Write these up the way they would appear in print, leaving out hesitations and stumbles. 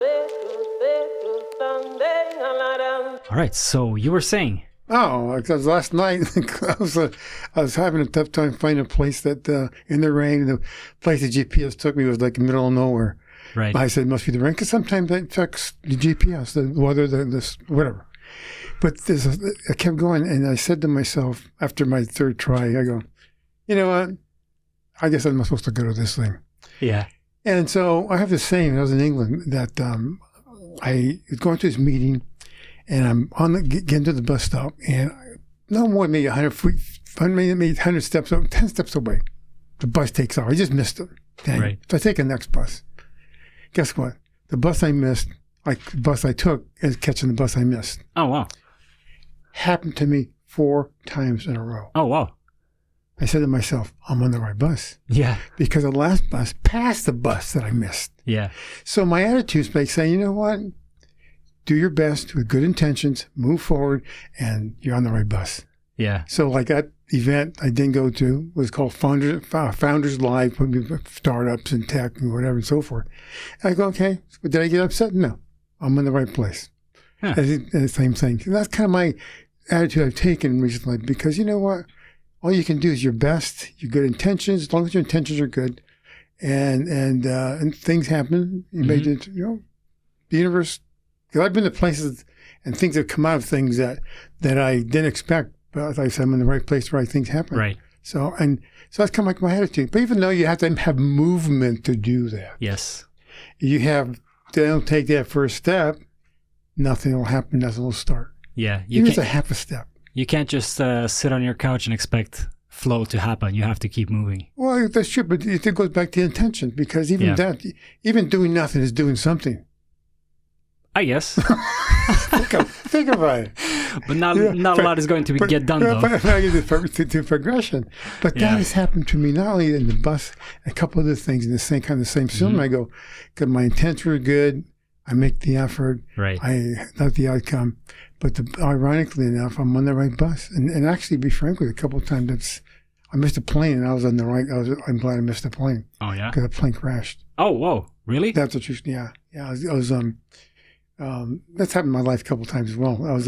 All right, so you were saying. Oh, because last night I was having a tough time finding a place that in the rain. The place the GPS took me was like in the middle of nowhere. Right. I said it must be the rain because sometimes it affects the GPS, the weather, this whatever. But I kept going, and I said to myself after my third try, I go, you know what? I guess I'm not supposed to go to this thing. Yeah. And so I have this saying when I was in England that I was going to this meeting, and I'm getting to the bus stop, and no more than maybe 100 feet, maybe 100 steps, 10 steps away, the bus takes off. I just missed it. Dang. Right. So I take the next bus. Guess what? The bus I missed, the bus I took, is catching the bus I missed. Oh, wow. Happened to me 4 times in a row. Oh, wow. I said to myself, I'm on the right bus. Yeah. Because the last bus passed the bus that I missed. Yeah. So my attitude is like saying, you know what? Do your best with good intentions, move forward, and you're on the right bus. Yeah. So like that event I didn't go to was called Founders Live, startups and tech and whatever and so forth. And I go, okay, did I get upset? No, I'm in the right place. Huh. And the same thing. And that's kind of my attitude I've taken recently because you know what? All you can do is your best, your good intentions, as long as your intentions are good, and things happen. You may just, the universe. Because I've been to places and things have come out of things that I didn't expect. But as I said, I'm in the right place, the right things happen. Right. So that's kind of like my attitude. But even though you have to have movement to do that. Yes. They don't take that first step, nothing will happen, nothing will start. Yeah. Even if it's a half a step. You can't just sit on your couch and expect flow to happen. You have to keep moving. Well, that's true, but it goes back to intention because even doing nothing is doing something. I guess. think about it. But not a lot is going to get done, though. To progression. But that has happened to me, not only in the bus, a couple other things in the same film. I go, because my intents were good. I make the effort. Right. I not the outcome. But ironically enough, I'm on the right bus. And actually, to be frank with you, a couple of times I missed a plane and I was on the right. I'm glad I missed the plane. Oh, yeah? Because the plane crashed. Oh, whoa. Really? That's the truth. Yeah. Yeah. I was that's happened in my life a couple of times as well. I was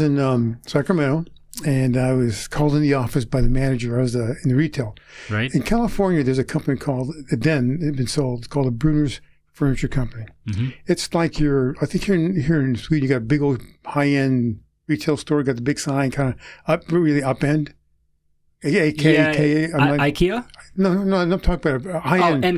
in Sacramento, and I was called in the office by the manager. I was in the retail. Right. In California, there's a company called, then it had been sold, it's called the Bruner's Furniture Company. Mm-hmm. It's like I think here in Sweden, you got a big old high-end retail store, got the big sign, kind of really up-end. IKEA? No, I'm talking about high-end. Oh,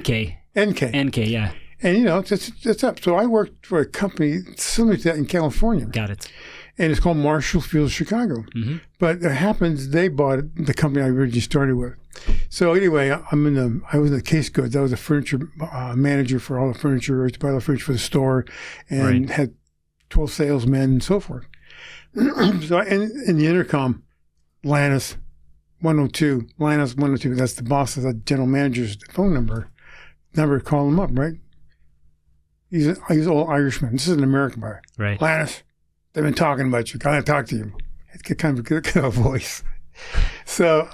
NK, yeah. And, it's up. So I worked for a company similar to that in California. Got it. And it's called Marshall Field Chicago. Mm-hmm. But it happens they bought the company I originally started with. So anyway, I was in the case goods. I was a furniture manager for all the furniture, I used to buy all the furniture for the store, and had 12 salesmen and so forth. So in the intercom, Lanas 102, that's the boss, that's the general manager's phone number. Never call him up, right? He's an old Irishman. This is an American guy. Right. Lanas, they've been talking about you. Can I talk to you? It's kind of a voice. So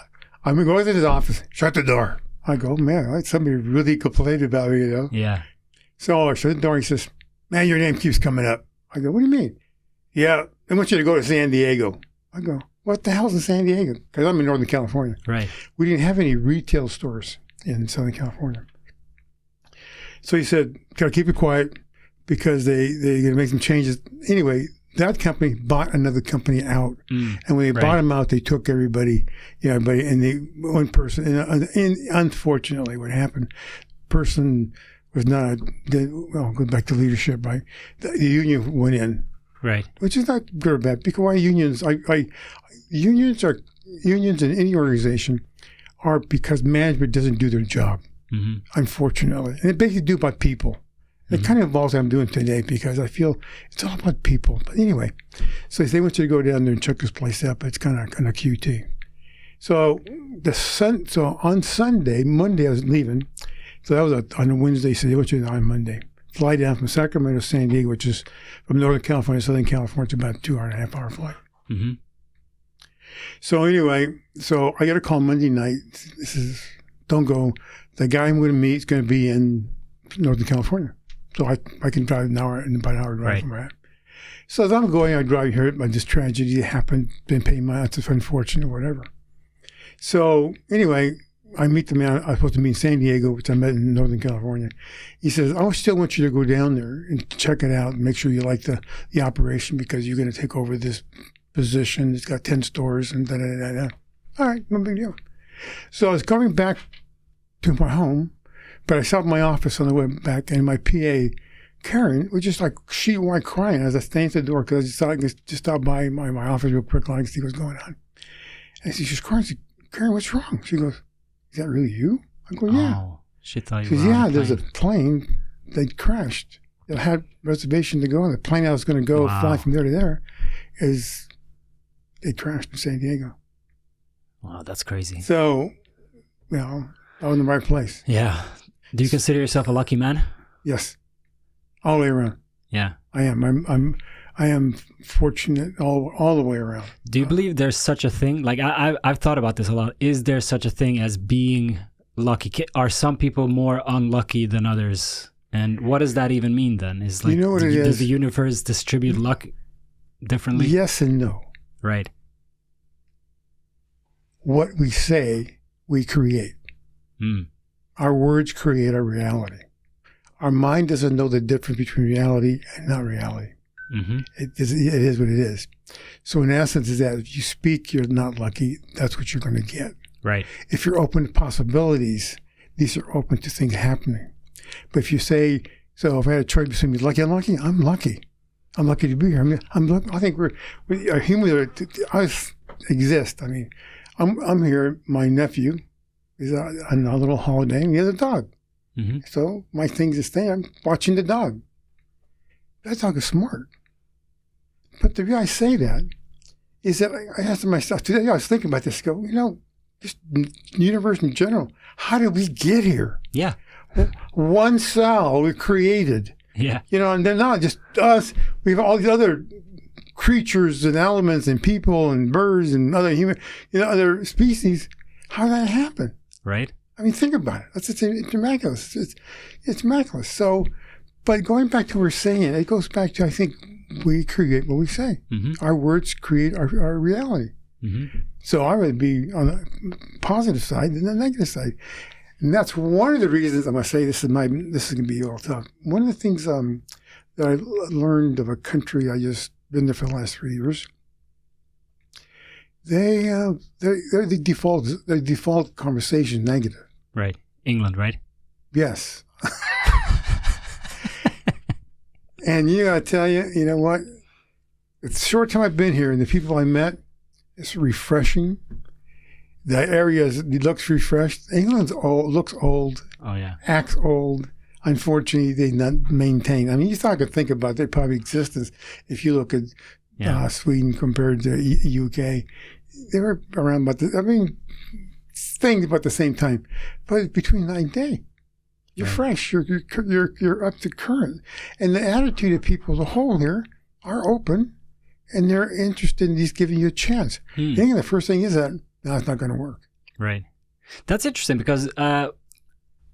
I'm going to go to his office, shut the door. I go, man, somebody really complained about me, Yeah. So I shut the door. He says, man, your name keeps coming up. I go, what do you mean? Yeah, they want you to go to San Diego. I go, what the hell's in San Diego? Because I'm in Northern California. Right. We didn't have any retail stores in Southern California. So he said, gotta keep it quiet because they're going to make some changes. Anyway, that company bought another company out. And when they bought them out, they took everybody, and one person, and unfortunately what happened, person was not, go back to leadership, right? The union went in. Right. Which is not good or bad, because why unions, unions in any organization are because management doesn't do their job. Mm-hmm. Unfortunately. And it basically do about people. It kind of involves what I'm doing today because I feel it's all about people. But anyway, so they want you to go down there and check this place out, but it's kind of QT. So on Monday I was leaving. So that was on a Wednesday, so they want you on Monday. Fly down from Sacramento to San Diego, which is from Northern California to Southern California. It's about a 2.5 hour flight. Mm-hmm. So anyway, I got a call Monday night. This is, don't go. The guy I'm going to meet is going to be in Northern California. So I can drive about an hour drive from where I am. So as I'm going, I drive here, this tragedy happened, didn't pay my, it's unfortunate, whatever. So anyway, I meet the man I was supposed to meet in San Diego, which I met in Northern California. He says, I still want you to go down there and check it out and make sure you like the operation because you're going to take over this position. It's got 10 stores and da-da-da-da. All right, no big deal. So I was coming back to my home, but I stopped at my office on the way back, and my PA, Karen, was just like sheet white crying as I stayed at the door because I just thought I could just stop by my office real quick and see what's going on. And she's crying. She, Karen, what's wrong? She goes, is that really you? I go, yeah. Oh, she thought you were on yeah, a there's a plane that crashed. It had reservation to go, and the plane I was going to go fly from there to there it crashed in San Diego. Wow, that's crazy. So, you know, I was in the right place. Yeah. Do you consider yourself a lucky man? Yes. All the way around. Yeah. I am. I am fortunate all the way around. Do you believe there's such a thing? Like I've thought about this a lot. Is there such a thing as being lucky? Are some people more unlucky than others? And what does that even mean then? Is like, you know what it is? Does the universe distribute luck differently? Yes and no. Right. What we say, we create. Our words create our reality. Our mind doesn't know the difference between reality and not reality. Mm-hmm. It is what it is. So in essence, is that if you speak, you're not lucky. That's what you're going to get. Right. If you're open to possibilities, these are open to things happening. But if you say, so if I had a choice between lucky and unlucky, I'm lucky. I'm lucky to be here. I think we're humans exist. I mean, I'm here. My nephew is on a little holiday, and he has a dog. Mm-hmm. So my thing's to stay. I'm watching the dog. That dog is smart. But the reason I say that is that I asked myself today, I was thinking about this, go, just universe in general, how did we get here? Yeah. One cell we created. Yeah. And then not just us, we have all these other creatures and elements and people and birds and other other species. How did that happen? Right. I mean, think about it. It's miraculous. It's miraculous. So, but going back to what we're saying, it goes back to, I think, we create what we say. Mm-hmm. Our words create our reality. Mm-hmm. So I would be on the positive side than the negative side. And that's one of the reasons I'm going to say this is going to be all tough. One of the things that I learned of a country I just been there for the last 3 years, their default conversation negative. Right. England, right? Yes. And I got to tell you, you know what? It's the short time I've been here and the people I met, it's refreshing. The area looks refreshed. England's old, looks old. Oh, yeah. Acts old. Unfortunately, they not maintain. I mean, you thought I could think about their probably existence if you look at Sweden compared to UK. They were around things about the same time. But between night and day, you're fresh. You're up to current. And the attitude of people as a whole here are open, and they're interested in just giving you a chance. I think the first thing is that, no, it's not going to work. Right. That's interesting because I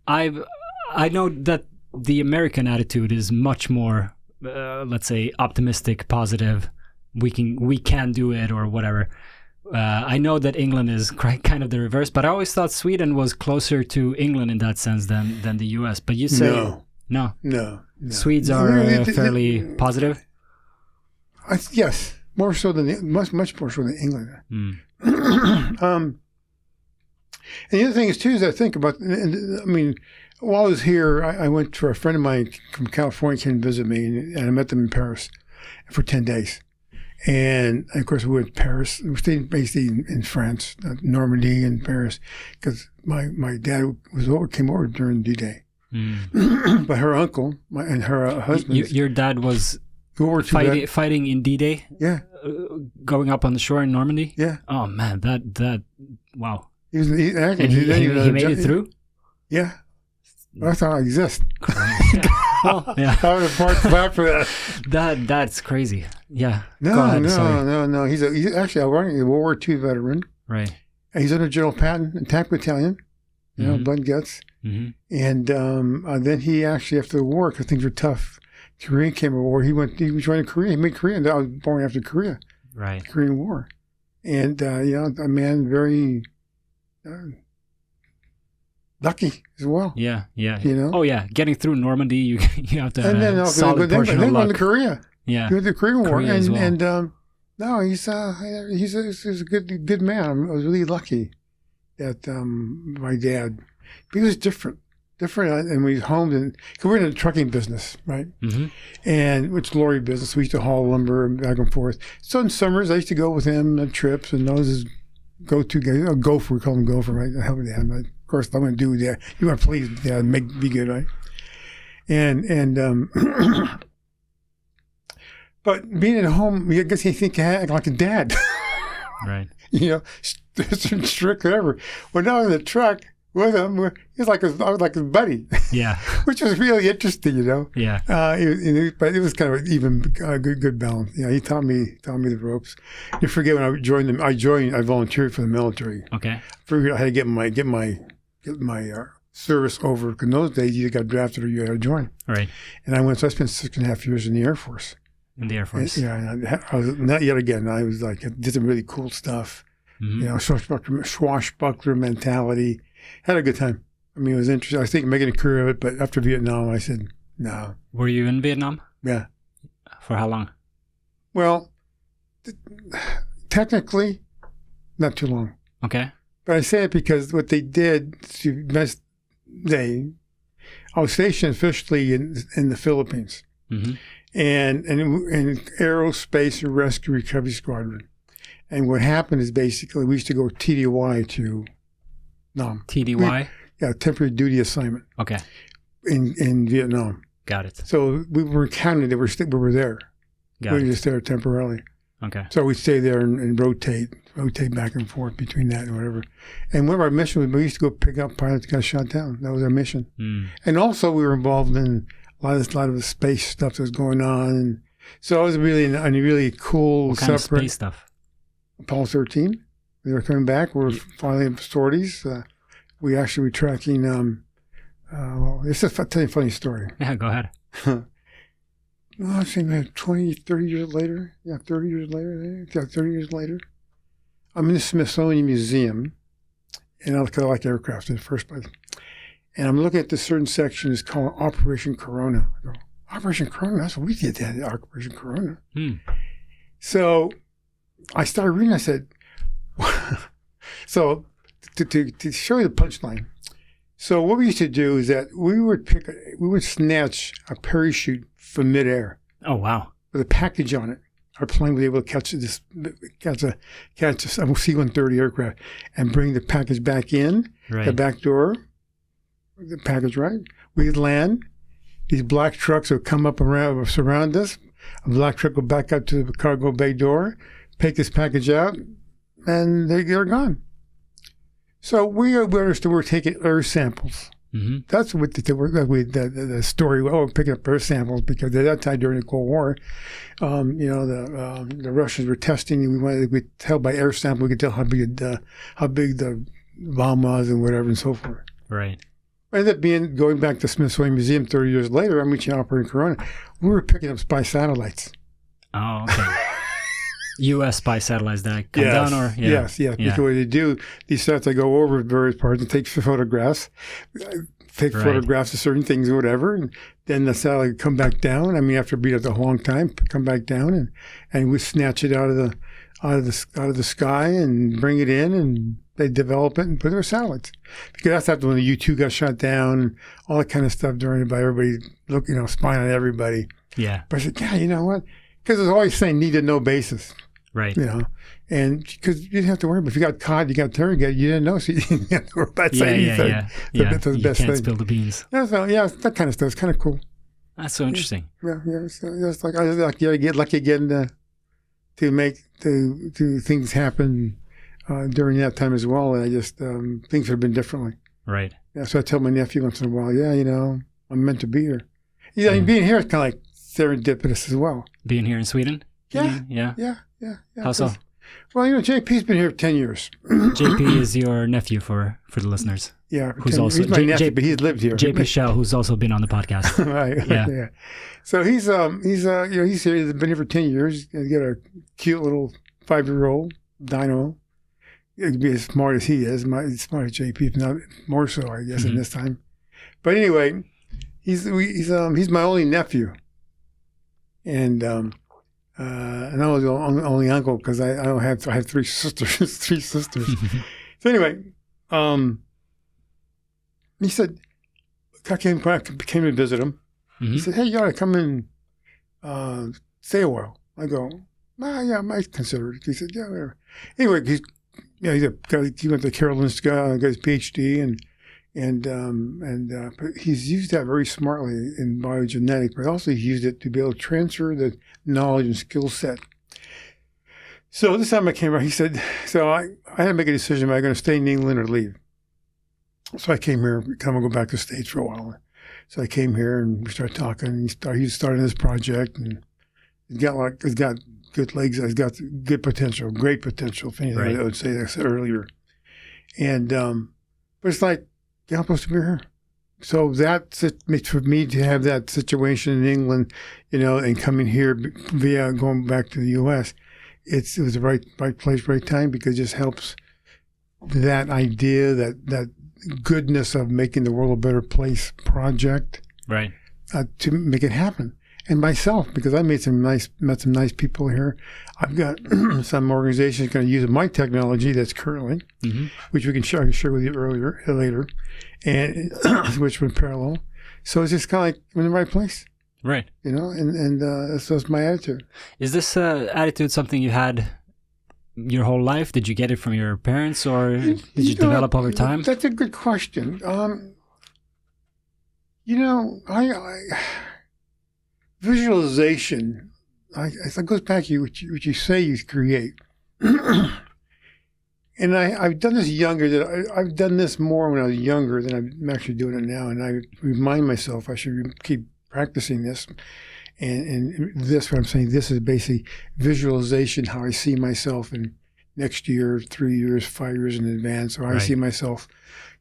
know that the American attitude is much more, let's say, optimistic, positive. We can do it or whatever. I know that England is kind of the reverse, but I always thought Sweden was closer to England in that sense than the U.S. But you say no. Swedes are fairly positive. Yes, more so than much more so than England. And the other thing is too is I think about. I mean, while I was here, I went for a friend of mine from California came to visit me, and I met them in Paris for 10 days. And of course, we went to Paris. We stayed basically in France, Normandy, and Paris, because my dad came over during D-Day. But her uncle and her husband. Your dad was fighting in D-Day. Yeah. Going up on the shore in Normandy. Yeah. Oh man, that wow. He made it through. Yeah. That's how I exist. Well, yeah. I would have parked back for that. That's crazy. Yeah. No. He's actually a World War II veteran. Right. And he's under General Patton, tank battalion. Blood gets. Mm-hmm. And then he actually, after the war, because things were tough, Korea came a war. He joined Korea. He made Korea. And I was born after Korea. Right. The Korean War. And, a man very lucky as well. Yeah, yeah. You know? Oh, yeah. Getting through Normandy, you have to have and a solid portion of luck. Then to Korea. Yeah. He went to the Korean War. Korea as well. And no, he's a good man. I was really lucky that my dad, he was different, and we was home, and cause we're in the trucking business, right? Mm-hmm. And it's lorry business. We used to haul lumber back and forth. So in summers, I used to go with him on trips, and those his go-to guys. Gopher, we call him Gopher, right? I help Dad. Of course, I'm going to do that. You want to please Dad, be good, right? And but being at home, I guess you think I act like a dad. Right. Strict, whatever. Well, now in the truck with him, he's like I was like his buddy. Yeah. Which was really interesting, Yeah. But it was kind of even good balance. He taught me the ropes. You forget when I joined them. I volunteered for the military. Okay. I figured I had to get my service over. Because in those days, you got drafted or you had to join. Right. And I went. So I spent 6.5 years in the Air Force. In the Air Force. And I was not yet again. I was like did some really cool stuff. Mm-hmm. Swashbuckler mentality. Had a good time. I mean, it was interesting. I was thinking making a career of it, but after Vietnam, I said no. Were you in Vietnam? Yeah. For how long? Well, technically, not too long. Okay. But I say it because what they did, I was stationed officially in the Philippines. Mm-hmm. And Aerospace and Rescue Recovery Squadron. And what happened is basically we used to go TDY to Nam. TDY? Temporary duty assignment. Okay. In Vietnam. Got it. So we were in Canada, we were there. We were just there temporarily. Okay. So we'd stay there and rotate back and forth between that and whatever. And one of our missions, we used to go pick up pilots that got shot down. That was our mission. Mm. And also we were involved in a lot of the space stuff that was going on. And so it was really a really cool, what kind separate of space stuff? Apollo 13. They were coming back. We were filing sorties. We actually were tracking. I'll tell you a funny story. Yeah, go ahead. I think 20, 30 years later. Yeah, 30 years later. Yeah, 30 years later. I'm in the Smithsonian Museum, and I like aircraft in the first place. And I'm looking at this certain section. It's called Operation Corona. I go, Operation Corona? That's what we did that, Operation Corona. Hmm. So I started reading. I said, so to show you the punchline. So what we used to do is that we would snatch a parachute from midair. Oh, wow. With a package on it. Our plane was able to catch a C-130 aircraft and bring the package back in, right. The back door, the package, right? We'd land. These black trucks would come up around, surround us. A black truck would back up to the cargo bay door, take this package out, and they're gone. So we understood we're taking air samples. Mm-hmm. That's what the story. We're picking up air samples because at that time during the Cold War, the Russians were testing. We could tell by air sample. We could tell how big the bomb was and whatever and so forth. Right. I ended up going back to Smithsonian Museum 30 years later. I'm reaching Operation Corona. We were picking up spy satellites. Oh, okay. U.S. spy satellites that come down, or yes. Because what they do, these satellites, they go over various parts and take photographs, photographs of certain things or whatever, and then the satellite would come back down. I mean, after being up a long time, come back down, and we snatch it out of the sky and bring it in, and they develop it and put it in satellites. Because that's after when the U-2 got shot down and all that kind of stuff during it by everybody, spying on everybody. Yeah. But I said, yeah, you know what? Because there's always saying need to know basis. Right. And because you didn't have to worry. But if you got caught, you got interrogated, you didn't know, so you didn't have to worry about saying anything. That's the best thing. You can't spill the beans. Yeah, that kind of stuff. It's kind of cool. That's so interesting. Yeah. It's like I like you get lucky again to make things happen during that time as well. And I just things have been differently. Right. Yeah. So I tell my nephew once in a while, I'm meant to be here. Yeah, being here is kind of like serendipitous as well. Being here in Sweden? Yeah. Yeah. Yeah. How so? Well, JP's been here 10 years. JP is your nephew for the listeners. Yeah. He's my nephew, but he's lived here. JP Shell, who's also been on the podcast. Right. Yeah. So he's here. He's been here for 10 years. He's got a cute little 5-year-old Dino. He'd be as smart as he is. He's smart as JP, if not more so, I guess, in this time. But anyway, he's my only nephew. And I was the only uncle because I have 3 sisters. 3 sisters. So anyway, he said, I came to visit him. He said, hey, you ought to come and stay a while. I go, yeah, I might consider it. He said, yeah, whatever. Anyway, he went to Karolinska, got his PhD, but he's used that very smartly in biogenetics, but also he's used it to be able to transfer the knowledge and skill set. So this time I came around, he said, so I had to make a decision, am I going to stay in England or leave? So I came here, kind of go back to the States for a while. So I came here and we started talking. He started this project and it's got good legs. It's got good potential, great potential. If anything, I would say, like I said earlier. And but it's like, yeah, I'm supposed to be here. So for me to have that situation in England, and coming here via going back to the U.S., it was the right place, right time, because it just helps that idea, that goodness of making the world a better place project, right, to make it happen. And myself, because I met some nice people here. I've got some organizations going to use my technology that's currently, which I can share with you later, and which were parallel. So it's just kind of like I'm in the right place, right? And so it's my attitude. Is this attitude something you had your whole life? Did you get it from your parents, or did you develop over time? That's a good question. Visualization, it goes back to what you say you create. And I've done this younger. I've done this more when I was younger than I'm actually doing it now. And I remind myself I should keep practicing this. And this, what I'm saying, this is basically visualization, how I see myself in next year, 3 years, 5 years in advance, or how I see myself,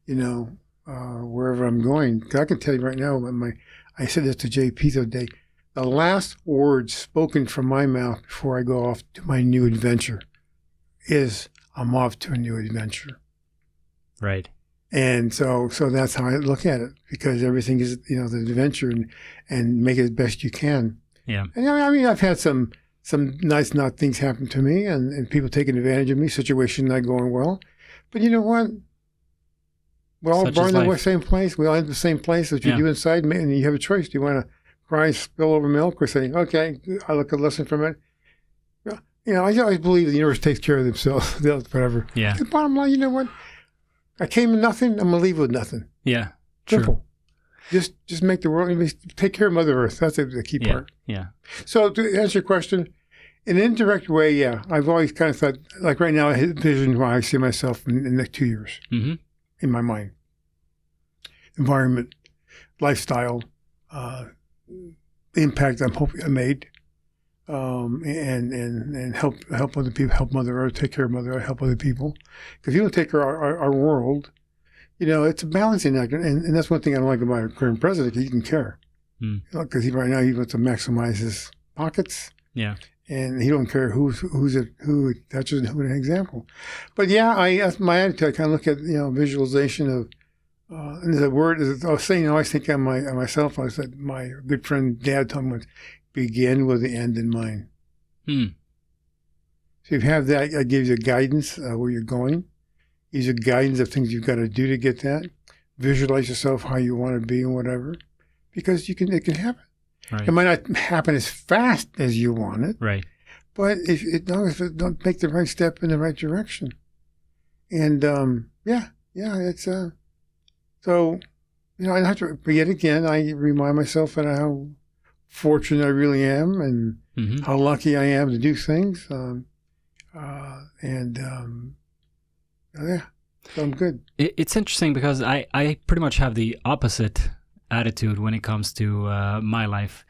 wherever I'm going. 'Cause I can tell you right now, I said this to JP the other day, the last words spoken from my mouth before I go off to my new adventure is, I'm off to a new adventure. Right. And so that's how I look at it, because everything is, the adventure, and make it as best you can. Yeah. And I mean, I've had some nice not things happen to me, and people taking advantage of me, situations not going well. But you know what? We're all born in the same place. We all end the same place that you do inside, and you have a choice. Do you want to cry, spill over milk, or say, okay, I look a lesson from it? I always believe the universe takes care of themselves, whatever. Yeah. The bottom line, you know what? I came with nothing. I'm gonna leave with nothing. Yeah. Simple. True. Just make the world. Take care of Mother Earth. That's the key part. Yeah. So to answer your question, in an indirect way, yeah, I've always kind of thought, like right now, I envision where I see myself in the next 2 years in my mind. Environment, lifestyle, impact I'm hoping I made, and help other people, help Mother Earth, take care of Mother Earth, help other people. Because if you don't take care of our world, it's a balancing act, and that's one thing I don't like about our current president. He can care, because right now he wants to maximize his pockets. Yeah. And he don't care who touches who an example. But yeah, that's my attitude. I kind of look at visualization of, and the word is, I was saying, I always think on myself. I said my good friend Dad told me once, begin with the end in mind. So if you have that, it gives you guidance where you're going. Gives you guidance of things you've got to do to get that. Visualize yourself how you want to be and whatever, because it can happen. Right. It might not happen as fast as you want it, right? But if it don't make the right step in the right direction, and it's so I have to yet again. I remind myself of how fortunate I really am, and how lucky I am to do things, so I'm good. It's interesting because I pretty much have the opposite attitude when it comes to my life.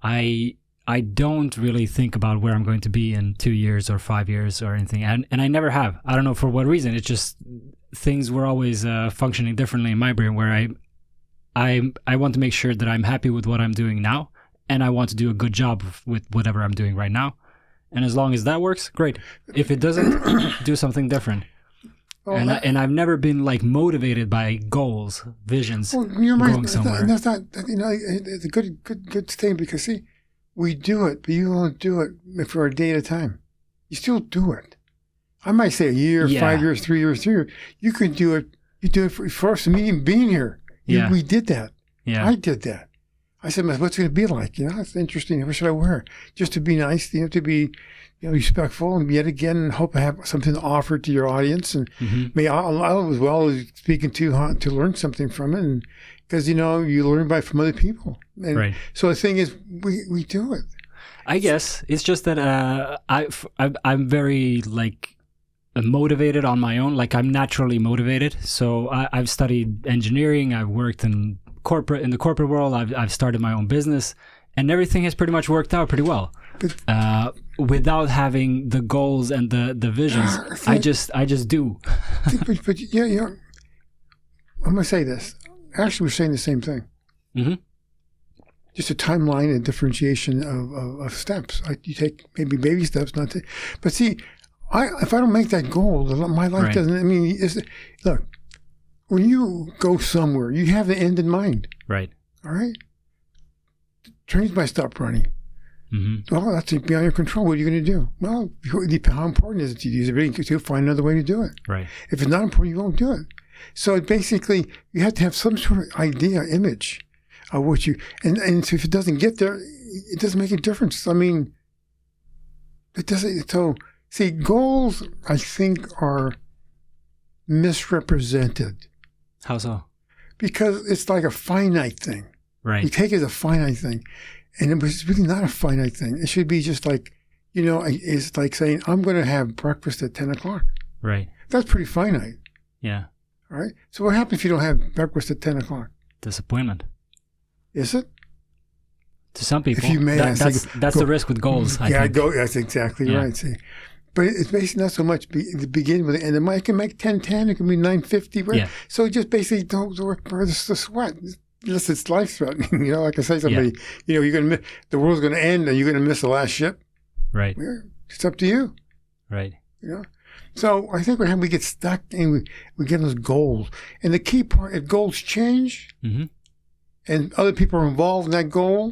I I don't really think about where I'm going to be in 2 years or 5 years or anything. And I never have. I don't know for what reason. It's just things were always functioning differently in my brain, where I want to make sure that I'm happy with what I'm doing now, and I want to do a good job with whatever I'm doing right now. And as long as that works, great. If it doesn't, do something different. And I've never been like motivated by goals, visions, going somewhere. That's not, it's a good thing, because see, we do it, but you won't do it for a day at a time. You still do it. I might say a year, 5 years, 3 years, 3 years. You can do it. You do it for us, me being here. We did that. Yeah. I did that. I said, what's it going to be like? It's interesting. What should I wear? Just to be nice, to be respectful, and yet again, hope I have something to offer to your audience. And I as well as speaking to learn something from it. And because, you learn from other people. And right. So the thing is, we do it. I guess it's just that I'm very motivated on my own. Like, I'm naturally motivated. So I've studied engineering. I've worked in the corporate world. I've started my own business, and everything has pretty much worked out pretty well. Without having the goals and the visions, I just do. but I'm gonna say this. Actually, we're saying the same thing. Mm-hmm. Just a timeline and differentiation of steps. You take maybe baby steps, not to. But see, if I don't make that goal, my life doesn't. I mean, look. When you go somewhere, you have the end in mind. Right. All right? Trains might stop running. Mm-hmm. Well, that's beyond your control. What are you going to do? Well, how important is it to use it? To find another way to do it. Right. If it's not important, you won't do it. So basically, you have to have some sort of idea, image of what you... And so if it doesn't get there, it doesn't make a difference. I mean, it doesn't... So, see, goals, I think, are misrepresented. How so? Because it's like a finite thing. Right. We take it as a finite thing. And it was really not a finite thing. It should be just like, it's like saying, I'm going to have breakfast at 10 o'clock. Right. That's pretty finite. Yeah. All right. So what happens if you don't have breakfast at 10 o'clock? Disappointment. Is it? To some people. If you may, that's the risk with goals, I think. That's exactly right. See. But it's basically not so much the beginning with the end. It can make 10:10. It can be 9:50. Right? Yeah. So just basically don't work for the sweat. Unless it's life-threatening. Like I say to somebody, you're going to the world's going to end and you're going to miss the last ship. Right. It's up to you. Right. So I think we get stuck and we get those goals. And the key part, if goals change and other people are involved in that goal,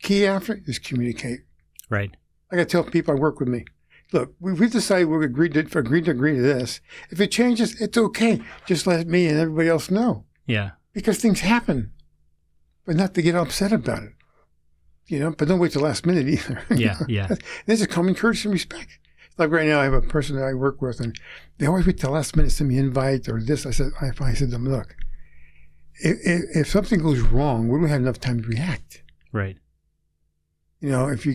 key after is communicate. Right. Like I tell people I work with me. Look, we decided we agreed to agree to this. If it changes, it's okay. Just let me and everybody else know. Yeah. Because things happen, but not to get upset about it. But don't wait till the last minute either. Yeah, yeah. There's a common courtesy and respect. Like right now, I have a person that I work with, and they always wait till the last minute to send me an invite or this. I said to them, look, if something goes wrong, we don't have enough time to react. Right. If you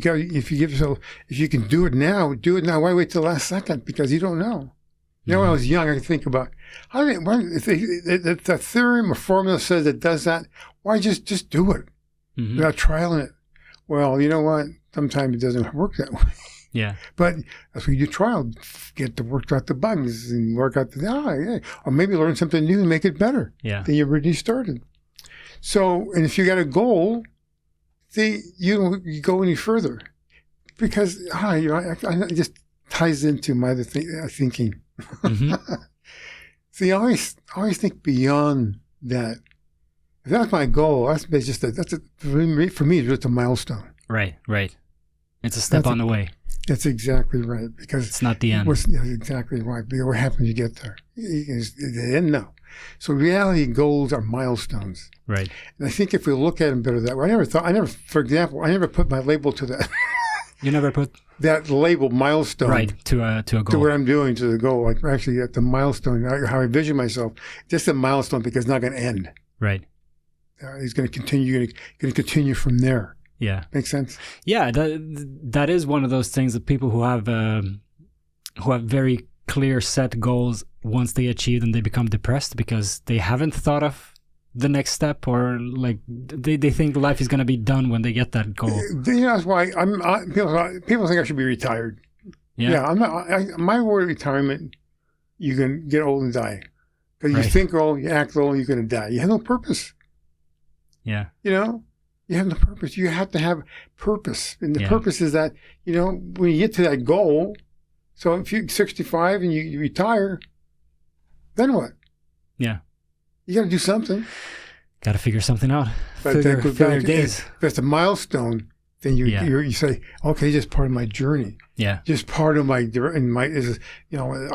can do it now, do it now. Why wait till the last second? Because you don't know. When I was young, I could think about if the theorem or formula says it does that, why just do it without trialing it? Well, you know what? Sometimes it doesn't work that way. Yeah. But that's when you trial, get to work out the bugs and work out or maybe learn something new and make it better. Yeah. Than you already started. So, and if you got a goal, you don't go any further because it just ties into my other thinking. Mm-hmm. See, I always think beyond that. If that's my goal, for me, it's just a milestone. Right, right. It's a step on the way. That's exactly right, because it's not the end. Exactly right. Because what happens when you get there? The end, no. So reality goals are milestones. Right. And I think if we look at them better that way, for example, I never put my label to that. You never put that label milestone. Right, to a goal. To what I'm doing, to the goal. Like actually at the milestone, how I vision myself, just a milestone because it's not going to end. Right. He's going to continue, going to continue from there. Yeah. Makes sense? Yeah, that is one of those things that people who have very clear set goals, once they achieve them, they become depressed because they haven't thought of the next step, or like they think life is going to be done when they get that goal? That's why people think I should be retired. Yeah, I'm not. My word of retirement, you can get old and die. Because you think old, you act old, you're going to die. You have no purpose. Yeah. You know, you have no purpose. You have to have purpose. And the purpose is that, you know, when you get to that goal, so if you're 65 and you retire, then what? Yeah. You got to do something. Got to figure something out. But figure days. If it's a milestone, then you say, okay, just part of my journey. Yeah. Just part of my you know,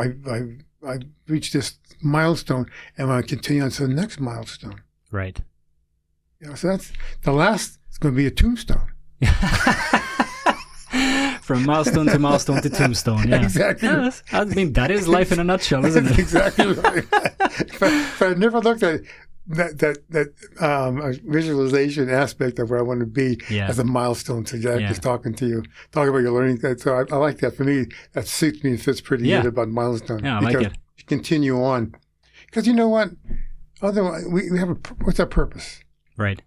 I've reached this milestone, and I continue on to the next milestone. Right. You know, so that's the last. It's going to be a tombstone. From milestone to milestone to tombstone. Yeah. Exactly. Yeah, I mean, that is life in a nutshell, isn't it? Exactly right. If I never looked at that visualization aspect of where I want to be as a milestone. So just talking to you, talking about your learning. So I like that. For me, that suits me and fits pretty good about milestone. Yeah, I like it. You continue on. Because you know what? Otherwise, we have what's our purpose? Right.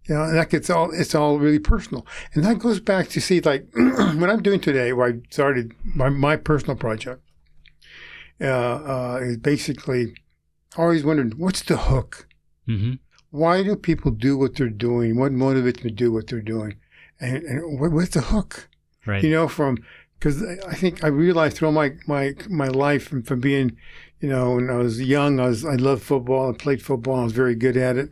You know, and that gets it's all really personal. And that goes back to see, like, what I'm doing today, where I started my personal project, is basically always wondering, what's the hook? Mm-hmm. Why do people do what they're doing? What motivates them to do what they're doing? And what's the hook? Right. You know, because I think I realized through my life from being, you know, when I was young, I loved football. I played football. I was very good at it.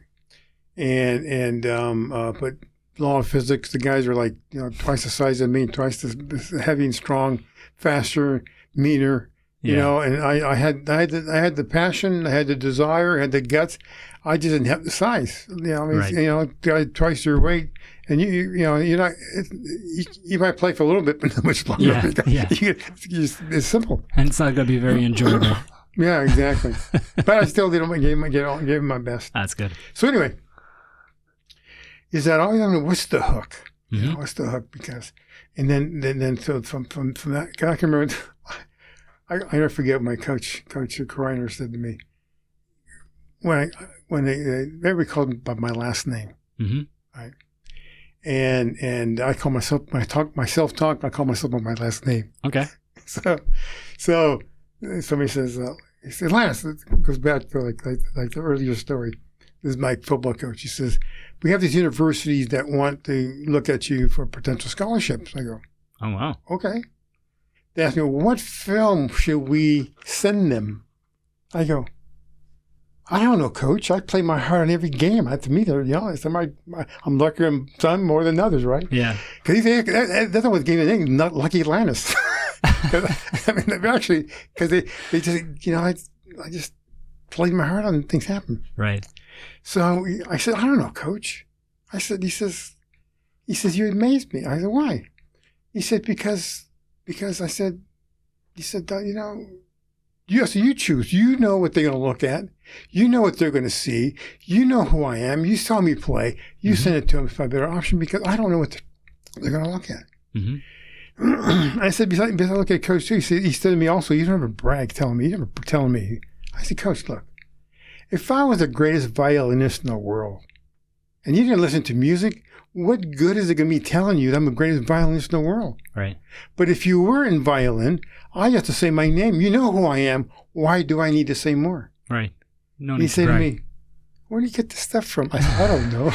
But law of physics, the guys were like, you know, twice the size of me, twice as heavy and strong, faster, meaner, you know. And I had the passion, I had the desire, I had the guts. I just didn't have the size. You know, I mean, you know, guy twice your weight, and you know, you're not. You might play for a little bit, but not much longer. It's simple, and it's not going to be very enjoyable. Yeah, exactly. But I still gave my best. That's good. So anyway. Is that all you know? What's the hook? Mm-hmm. You know, what's the hook? Because, and then so from that, I can remember. I never forget what my coach Kreiner said to me when they called me by my last name, right? And I call myself I call myself by my last name. Okay. So somebody says, he said, Lanas, it goes back to like the earlier story. This is my football coach. He says, we have these universities that want to look at you for potential scholarships. I go, oh, wow. Okay. They ask me, well, what film should we send them? I go, I don't know, Coach. I play my heart on every game. To me, they're, you know, I'm luckier in some more than others, right? Yeah. Because that's not what gave me the name, not Lucky Lanas. I mean, they're actually, because they just, you know, I just played my heart on and things happen. Right. So I said, I don't know, Coach. He says, you amazed me. I said, why? He said, because I said, you know, you choose. You know what they're going to look at. You know what they're going to see. You know who I am. You saw me play. You send it to them as my better option because I don't know what they're going to look at. Mm-hmm. I said, besides I look at Coach too. He said to me also, you never brag telling me. You never telling me. I said, Coach, look. If I was the greatest violinist in the world and you didn't listen to music, what good is it going to be telling you that I'm the greatest violinist in the world? Right. But if you were in violin, I have to say my name. You know who I am. Why do I need to say more? Right. No need he said to me, where do you get this stuff from? I said, I don't know.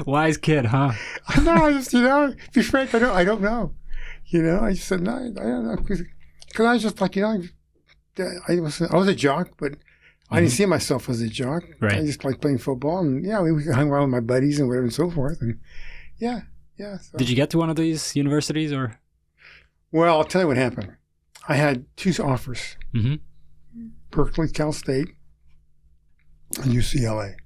Wise kid, huh? No, I just, you know, to be frank, I don't know. You know, I just said, no, I don't know. Because I was just like, you know, I was a jock, but I didn't see myself as a jock. Right. I just liked playing football, and we hung around with my buddies and whatever and so forth. And So. Did you get to one of these universities or? Well, I'll tell you what happened. I had two offers: Berkeley, Cal State, and UCLA.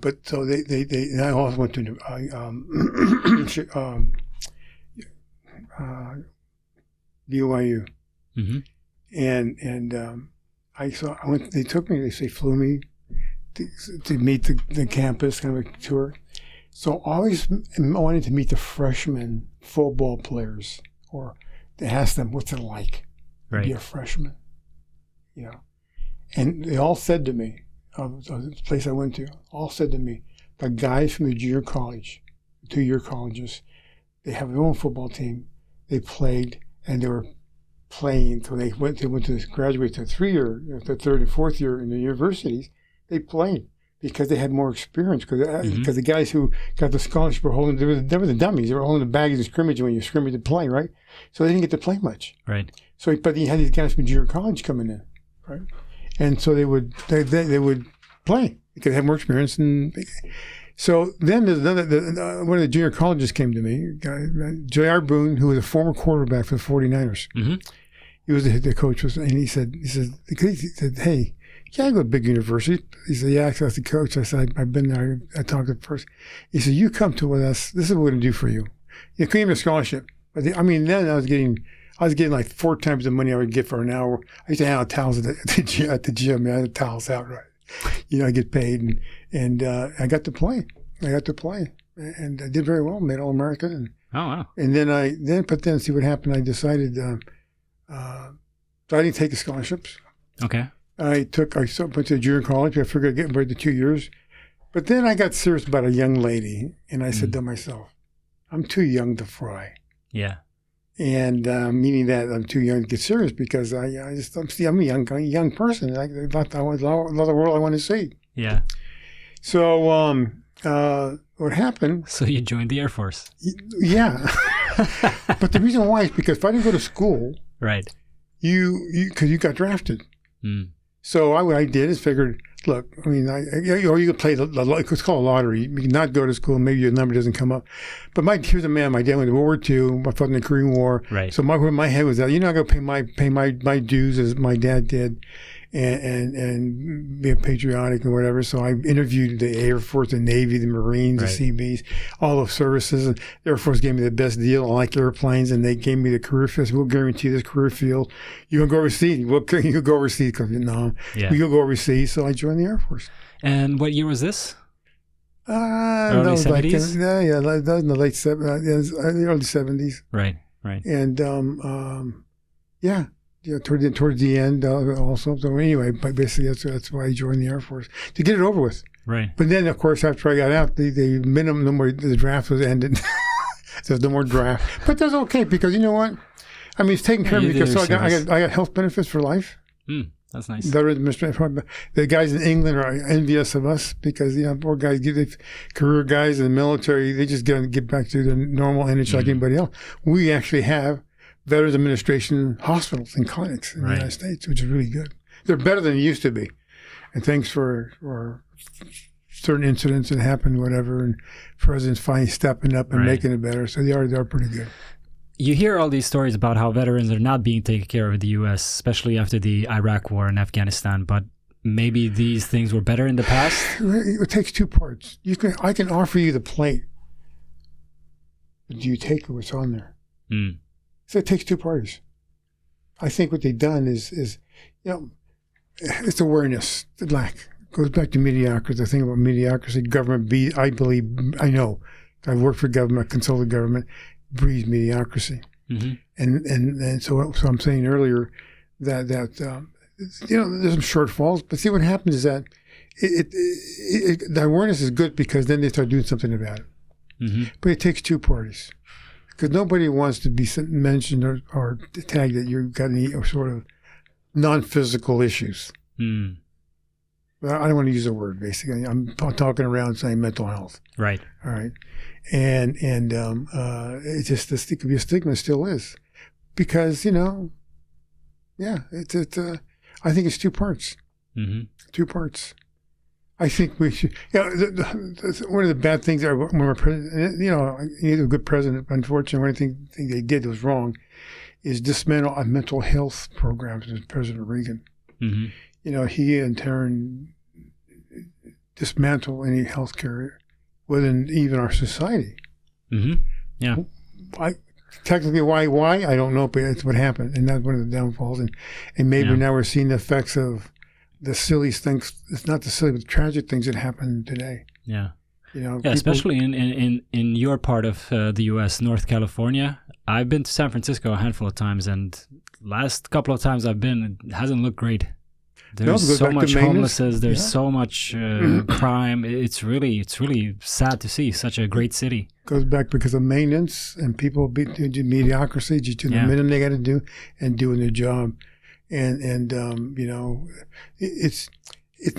But so they I also went to BYU, and. They took me. They flew me to meet the campus, kind of a tour. So I always wanted to meet the freshman football players, or to ask them what's it like to be a freshman, you know. And they all said to me, the place I went to, all said to me, the guys from the junior college, 2-year colleges, they have their own football team. They played, and they were playing. So they went to graduate to 3-year, the 3rd and 4th year in the universities. They played because they had more experience. Because the guys who got the scholarship were holding, they were the dummies. They were holding the bags and scrimmage when you scrimmage to play, right? So they didn't get to play much. Right. So, but you had these guys from junior college coming in, right? And so they would play because they had more experience. And so then there's one of the junior colleges came to me, J.R. Boone, who was a former quarterback for the 49ers. Mm-hmm. He was the coach, and he said, hey, can I go to a big university? He said, yeah, I asked the coach. I said, I've been there. I talked to the person. He said, you come to with us. This is what we're going to do for you. You can give a scholarship. But then I was getting like 4 times the money I would get for an hour. I used to hang out towels at the gym. I had the towels out, right? I get paid, and I got to play. And I did very well. Made All-American. Oh wow! And then see what happened. I decided. So I didn't take the scholarships. Okay. I went to junior college. I figured I'd get married to 2 years, but then I got serious about a young lady, and I said to myself, "I'm too young to fry." Yeah. And meaning that I'm too young to get serious because I'm a young person. I thought that was another world I want to see. Yeah. So what happened? So you joined the Air Force. Yeah. But the reason why is because if I didn't go to school, right, because you got drafted. Mm. So what I did is figured, look, I mean, or you could play it's called a lottery. You can not go to school, maybe your number doesn't come up. But here's a man. My dad went to World War II. I fought in the Korean War. Right. So my head was that you're not going to pay my dues as my dad did, and be patriotic and whatever. So I interviewed the Air Force, the Navy, the Marines, right, the Seabees, all the services. And the Air Force gave me the best deal. I like airplanes, and they gave me the career field. We'll guarantee this career field. You can go overseas. You can go overseas because we can go overseas. So I joined the Air Force. And what year was this? Early 70s? That was in the late 70s, early 70s. Right. And towards the end also. So anyway, but basically that's why I joined the Air Force, to get it over with. Right. But then, of course, after I got out, the minimum, the draft was ended. So there's no more draft. But that's okay because you know what? I mean, it's taken care of me because I got health benefits for life. That's nice. The guys in England are envious of us because poor guys, career guys in the military, they just get back to the normal energy like anybody else. We actually have Veterans Administration hospitals and clinics in the United States, which is really good. They're better than they used to be. And thanks for certain incidents that happened, whatever, and presidents finally stepping up and making it better. So they are pretty good. You hear all these stories about how veterans are not being taken care of in the U.S., especially after the Iraq War and Afghanistan, but maybe these things were better in the past? It takes 2 parts. I can offer you the plate, but do you take what's on there? So it takes 2 parties. I think what they've done is it's awareness, the lack. It goes back to mediocrity. The thing about mediocrity, government, I know, I've worked for government, consulted government, breeds mediocrity. Mm-hmm. And so I'm saying earlier that there's some shortfalls, but see what happens is that the awareness is good because then they start doing something about it. Mm-hmm. But it takes 2 parties. Because nobody wants to be mentioned or tagged that you've got any sort of non-physical issues. Well, I don't want to use the word, basically. I'm talking around saying mental health. Right. All right. And it could be a stigma, it still is. Because, I think it's 2 parts. Mm-hmm. 2 parts. I think we should. One of the bad things when we're president, he's a good president. Unfortunately, one thing they did that was wrong is dismantle mental health programs with President Reagan. Mm-hmm. He in turn dismantled any health care within even our society. Mm-hmm. Yeah. Technically, why? I don't know, but that's what happened, and that's one of the downfalls. And maybe now we're seeing the effects of the silly things. It's not the silly, but the tragic things that happen today. Yeah. Especially in your part of the U.S., North California. I've been to San Francisco a handful of times, and last couple of times I've been, it hasn't looked great. There's so much homelessness. There's so much crime. It's really sad to see such a great city. Goes back because of maintenance and people do mediocrity, just do the minimum they got to do and doing their job. And you know, it's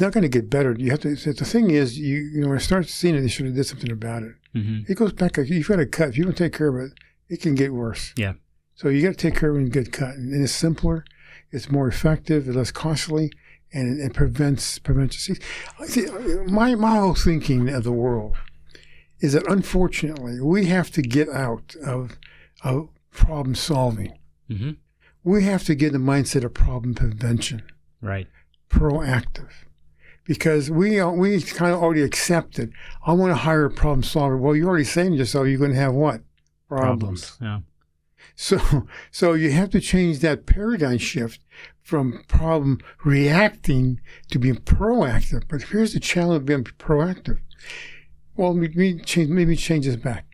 not going to get better. You have to. The thing is, you know, when I start seeing it, they should have did something about it. It goes back. You've got to cut. If you don't take care of it, it can get worse. Yeah. So you got to take care of it and get cut. And it's simpler, it's more effective, it's less costly, and it prevents. See, my whole thinking of the world is that unfortunately we have to get out of problem solving. We have to get the mindset of problem prevention. Right. Proactive. Because we kind of already accepted, I want to hire a problem solver. Well, you're already saying to yourself, you're going to have what? Problems. Yeah. So you have to change that paradigm shift from problem reacting to being proactive. But here's the challenge of being proactive. Well, maybe change this back.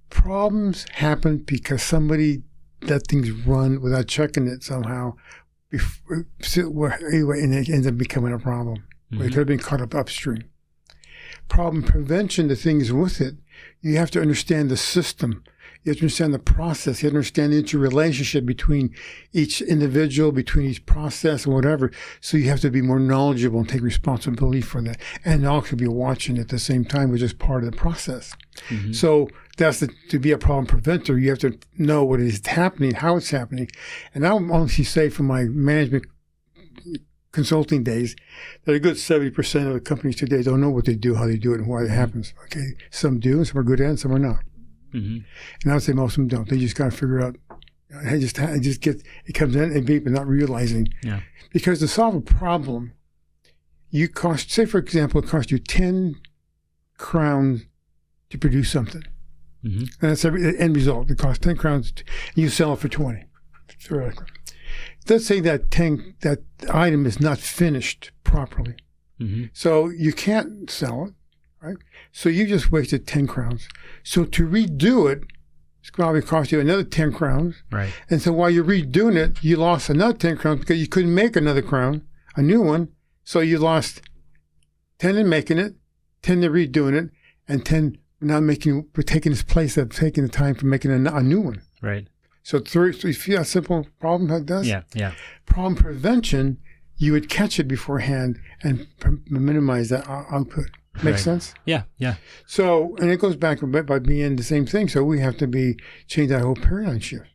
Problems happen because somebody let things run without checking it somehow. Anyway, and it ends up becoming a problem. It could have been caught up upstream. Problem prevention, the things with it, you have to understand the system. You have to understand the process. You have to understand the interrelationship between each individual, between each process, and whatever. So you have to be more knowledgeable and take responsibility for that. And also be watching at the same time, which is part of the process. So that's to be a problem preventer. You have to know what is happening, how it's happening. And I'll honestly say from my management consulting days that a good 70% of the companies today don't know what they do, how they do it, and why it happens. Okay, some do, and some are good at it, and some are not. And I would say most of them don't. They just got to figure out. It comes in and beep, and not realizing. Yeah. Because to solve a problem, say for example, it costs you 10 crowns to produce something. And that's the end result. It costs 10 crowns, and you sell it for 20. Theoretically. Let's say that item is not finished properly. So you can't sell it, right? So you just wasted 10 crowns. So to redo it, it's probably cost you another 10 crowns. Right. And so while you're redoing it, you lost another 10 crowns because you couldn't make another crown, a new one. So you lost 10 in making it, 10 in redoing it, and 10 taking its place of taking the time for making a new one. Right. So you see how simple problem that does? Yeah. Problem prevention, you would catch it beforehand and minimize that output. Makes sense? Yeah. So, and it goes back by being the same thing. So we have to change that whole paradigm shift.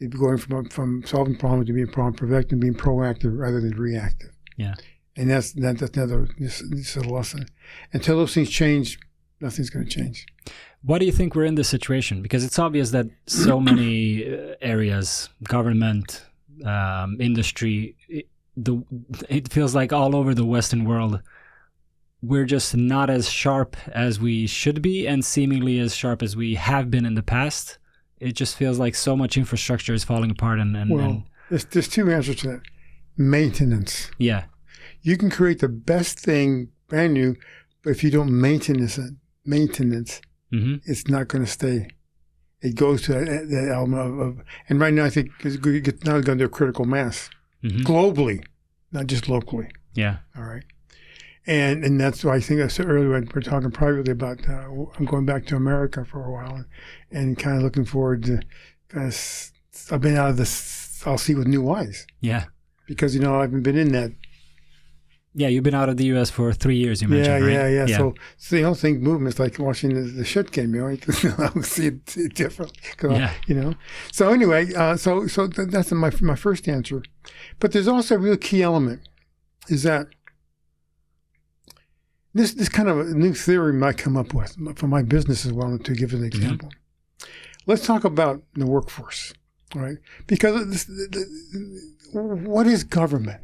Going from solving problems to being problem preventing, being proactive rather than reactive. Yeah. And that's another this is a lesson. Until those things change, nothing's going to change. Why do you think we're in this situation? Because it's obvious that so many areas, government, industry, it feels like all over the Western world, we're just not as sharp as we should be and seemingly as sharp as we have been in the past. It just feels like so much infrastructure is falling apart. There's two answers to that. Maintenance. Yeah. You can create the best thing brand new, but if you don't maintenance, it's not going to stay. It goes to that element of and right now I think it's now going to a critical mass globally, not just locally. Yeah. All right. And that's why I think I said earlier when we're talking privately about I'm going back to America for a while and kind of looking forward to I've been out of this. I'll see with new eyes. Yeah. Because I haven't been in that. Yeah, you've been out of the U.S. for 3 years, you mentioned, right? Yeah. So the whole thing movement's like watching the shit game, I see it differently. So anyway, so that's my first answer. But there's also a real key element, is that this kind of a new theory might come up with for my business as well, to give an example. Let's talk about the workforce, all right? Because what is government?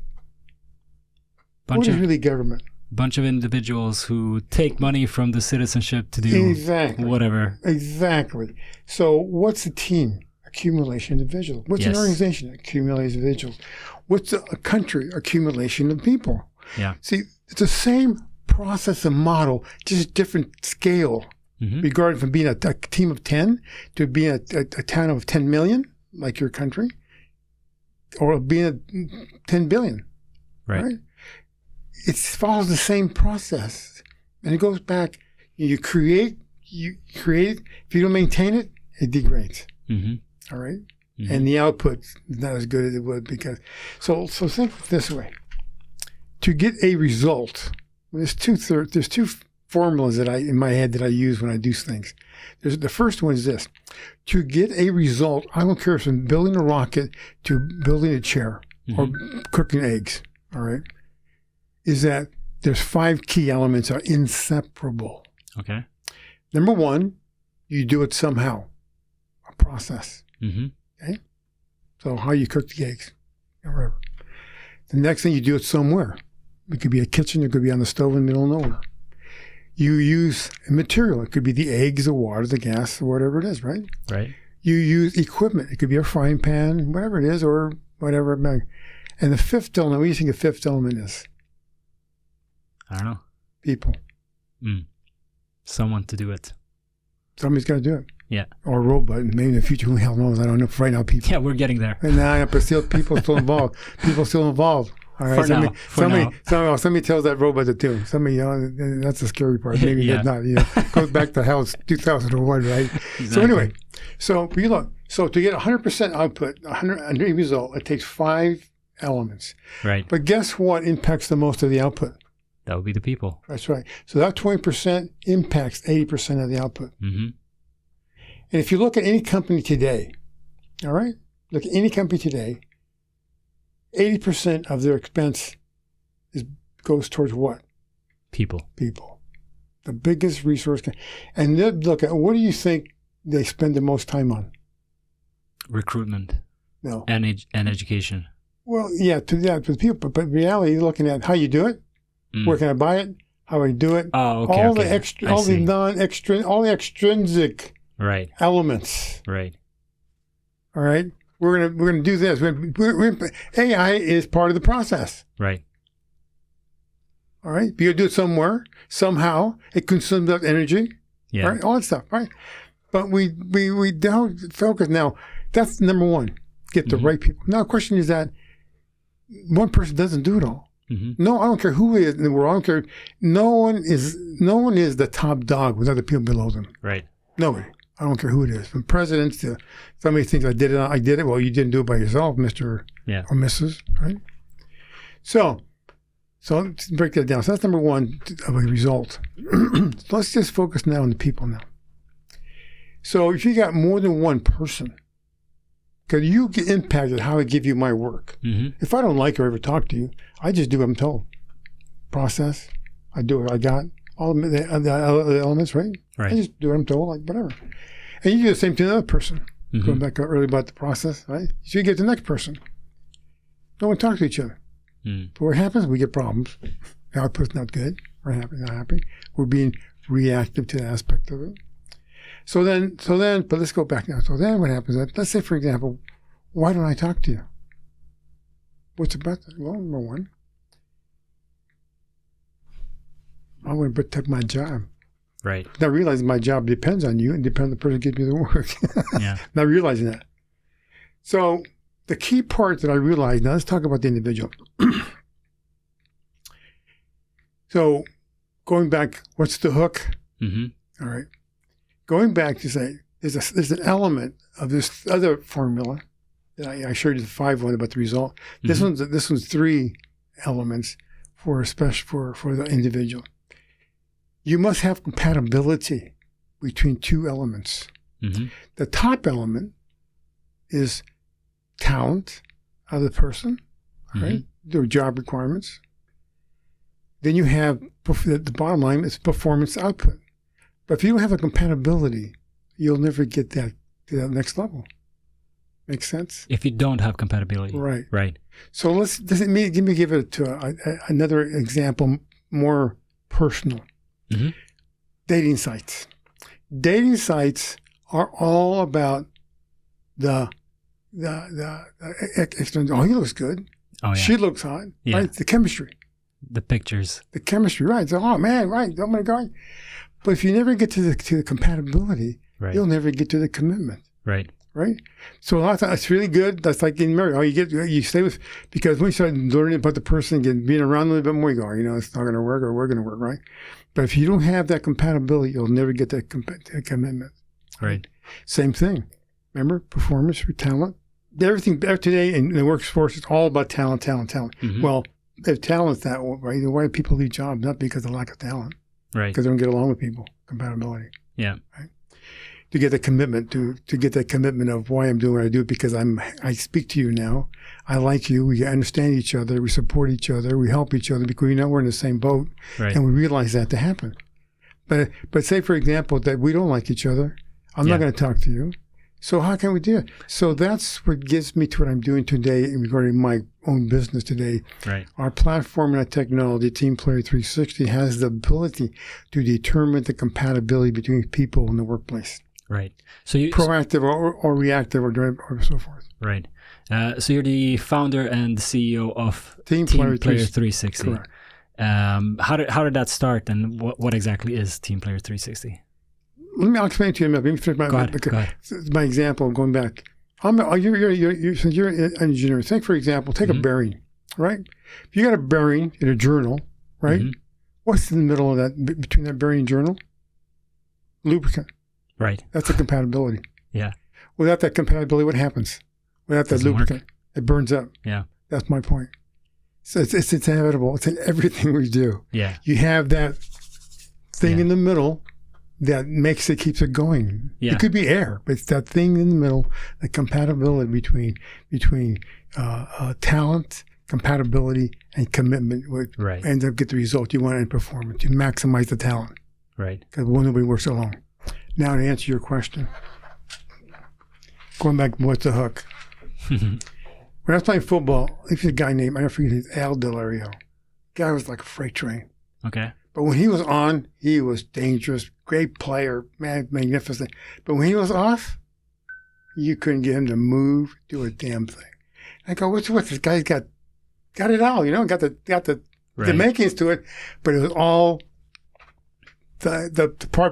What is really government? Bunch of individuals who take money from the citizenship to do whatever. Exactly. So what's a team? Accumulation of individuals. What's an organization? Accumulation of individuals. What's a country? Accumulation of people. Yeah. See, it's the same process and model, just different scale. Regarding from being a team of 10 to being a town of 10 million, like your country, or being 10 billion. Right. It follows the same process. And it goes back, you create it. If you don't maintain it, it degrades. All right? And the output is not as good as it would because, so think of it this way. To get a result, there's two formulas in my head that I use when I do things. The first one is this. To get a result, I don't care if I'm building a rocket to building a chair or cooking eggs, all right, is that there's 5 key elements are inseparable. Okay. Number 1, you do it somehow, a process. Okay? So how you cook the eggs, or whatever. The next thing, you do it somewhere. It could be a kitchen, it could be on the stove in the middle of nowhere. You use a material. It could be the eggs, the water, the gas, or whatever it is, right? Right. You use equipment. It could be a frying pan, whatever it is, or whatever. And the 5th element, what do you think the 5th element is? I don't know. People. Someone to do it. Somebody's got to do it. Yeah. Or a robot. Maybe in the future, who the hell knows? I don't know. For right now, people. Yeah, we're getting there. But still, people still involved. All right. Somebody tells that robot to do. Somebody, that's the scary part. Maybe that's not. Goes back to how it's 2001, right? Exactly. So anyway, so you look. So to get 100% output, 100 result, it takes 5 elements. Right. But guess what impacts the most of the output? That would be the people. That's right. So that 20% impacts 80% of the output. And if you look at any company today, all right, look at any company today, 80% of their expense goes towards what? People. The biggest resource. And then look at, what do you think they spend the most time on? Recruitment. No. And education. Well, yeah, to people. But in reality, you're looking at how you do it, where can I buy it, how I do it. Oh, okay. All the extrinsic elements. Right. All right. We're gonna do this. AI is part of the process. Right. All right. But you do it somewhere, somehow. It consumes up energy. Yeah. Right. All that stuff. Right. But we don't focus now. That's number 1. Get the right people. Now the question is that one person doesn't do it all. No, I don't care who is in the world. I don't care. No one is the top dog with other people below them. Right. Nobody. I don't care who it is. From presidents to somebody thinks I did it. Well, you didn't do it by yourself, Mr. or Mrs. Right? So let's break that down. So that's number 1 of a result. So let's just focus now on the people now. So if you got more than one person, because you get impacted how I give you my work. If I don't like or ever talk to you, I just do what I'm told. Process. I do what I got. All the elements, right? I just do what I'm told, like whatever. And you do the same to the other person. Going back earlier about the process, right? So you get the next person. No one talks to each other. But what happens? We get problems. The output's not good. We're happy, not happy. We're being reactive to the aspect of it. So then, but let's go back now. So then what happens? Let's say, for example, why don't I talk to you? What's about that? Well, number 1, I want to protect my job. Right. Not realizing my job depends on you and depends on the person who gives me the work. Not realizing that. So the key part that I realized, now let's talk about the individual. So going back, what's the hook? All right. Going back to say, there's an element of this other formula that I showed you the 5 one about the result. This one's 3 elements for the individual. You must have compatibility between 2 elements. The top element is talent of the person, right? Their job requirements. Then you have the bottom line is performance output. But if you don't have a compatibility, you'll never get that to that next level. Make sense? If you don't have compatibility. Right. So give it to another example, more personal. Dating sites. Dating sites are all about the external. Oh, he looks good. Oh, yeah. She looks hot. Yeah. Right? The chemistry. The pictures. The chemistry, right. So, oh, man, right. Oh, my God. But if you never get to the compatibility, you'll never get to the commitment. Right. right? So a lot of times it's really good. That's like getting married. You stay with, because when you start learning about the person, being around a little bit more, you go, it's not going to work, or we're going to work, right? But if you don't have that compatibility, you'll never get that commitment. Right. Same thing. Remember, performance for talent. Everything today in the workforce is all about talent. Mm-hmm. Well, if talent's that way, right, then why do people leave jobs? Not because of lack of talent. Right. Because they don't get along with people. Compatibility. Yeah. Right. To get the commitment, to get that commitment of why I'm doing what I do, because I speak to you now. I like you. We understand each other. We support each other. We help each other because we know we're in the same boat, right. And we realize that to happen. But say, for example, that we don't like each other. I'm not going to talk to you. So how can we do it? So that's what gets me to what I'm doing today regarding my own business today. Right. Our platform and our technology, TeamPlayer360, has the ability to determine the compatibility between people in the workplace. Right. So you proactive or reactive or so forth. Right. So you're the founder and CEO of TeamPlayer360. Correct. How did that start, and what exactly is TeamPlayer360? I'll explain it to you. Let me finish Go ahead. My example going back. You're an engineer. For example, take mm-hmm. a bearing, right? If you got a bearing in a journal, right? Mm-hmm. What's in the middle of that, between that bearing and journal? Lubricant. Right. That's the compatibility. Yeah. Without that compatibility, what happens? Without that lubricant, it burns up. Yeah. That's my point. So it's inevitable. It's in everything we do. Yeah. You have that thing in the middle that keeps it going. Yeah. It could be air, but it's that thing in the middle, the compatibility between talent, compatibility, and commitment would end up get the result you want in performance. You maximize the talent. Right. Because nobody works alone. Now to answer your question, going back, what's the hook? When I was playing football, there's a guy named, I don't forget his, Al Delario. Guy was like a freight train. Okay. But when he was on, he was dangerous, great player, magnificent. But when he was off, you couldn't get him to move, do a damn thing. I go, what's this guy's got it all, got the makings to it, but it was all the part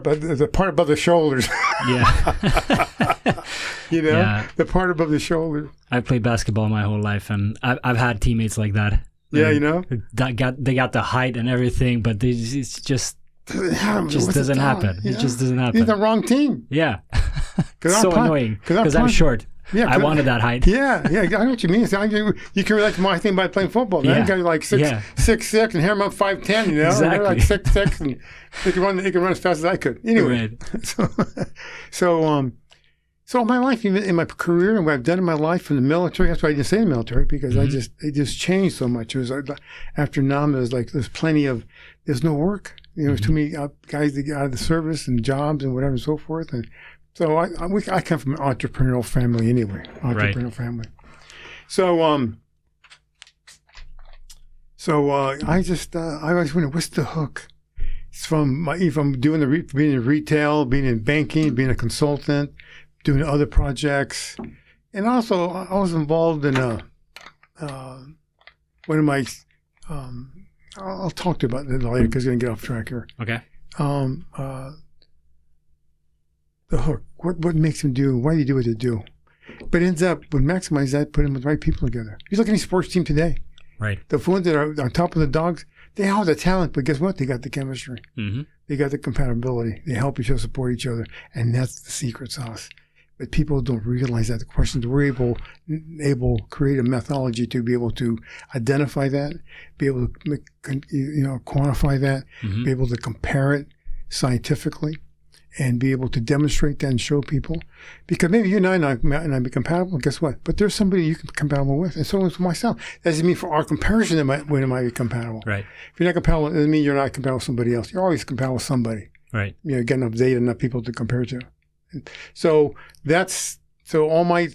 above the shoulders. Yeah. The part above the shoulder. I played basketball my whole life, and I've had teammates like that. Yeah, they got the height and everything, but it's just doesn't happen. It just doesn't happen. You're the wrong team. Yeah. So annoying because I'm short. Yeah, I wanted that height. Yeah, I know what you mean. You can relate to my thing by playing football. Man. You guys are like 6'6", and here I'm up 5'10", Exactly. They're like 6'6", and they can run as fast as I could. Anyway, so my life, in my career and what I've done in my life in the military, that's why I didn't say the military, because it just changed so much. It was after NAM, there's no work. There's too many guys that get out of the service and jobs and whatever and so forth. And so I come from an entrepreneurial family anyway. Family. So I always wonder, what's the hook? It's from being in retail, being in banking, being a consultant, doing other projects, and also I was involved in one of my. I'll talk to you about that later because I'm going to get off track here. Okay. The hook. What makes them do? Why do you do what they do? But it ends up, when maximize that, put them with the right people together. You look at any sports team today. Right. The ones that are on top of the dogs, they have the talent, but guess what? They got the chemistry. Mm-hmm. They got the compatibility. They help each other, support each other, and that's the secret sauce. But people don't realize that. The question is, we're able to create a methodology to be able to identify that, be able to quantify that, be able to compare it scientifically, and be able to demonstrate that and show people. Because maybe you and I be compatible. Guess what? But there's somebody you can be compatible with, and so is myself. That doesn't mean for our comparison when it might be compatible. Right. If you're not compatible, it doesn't mean you're not compatible with somebody else. You're always compatible with somebody. Right. Get enough data, enough people to compare to. So all my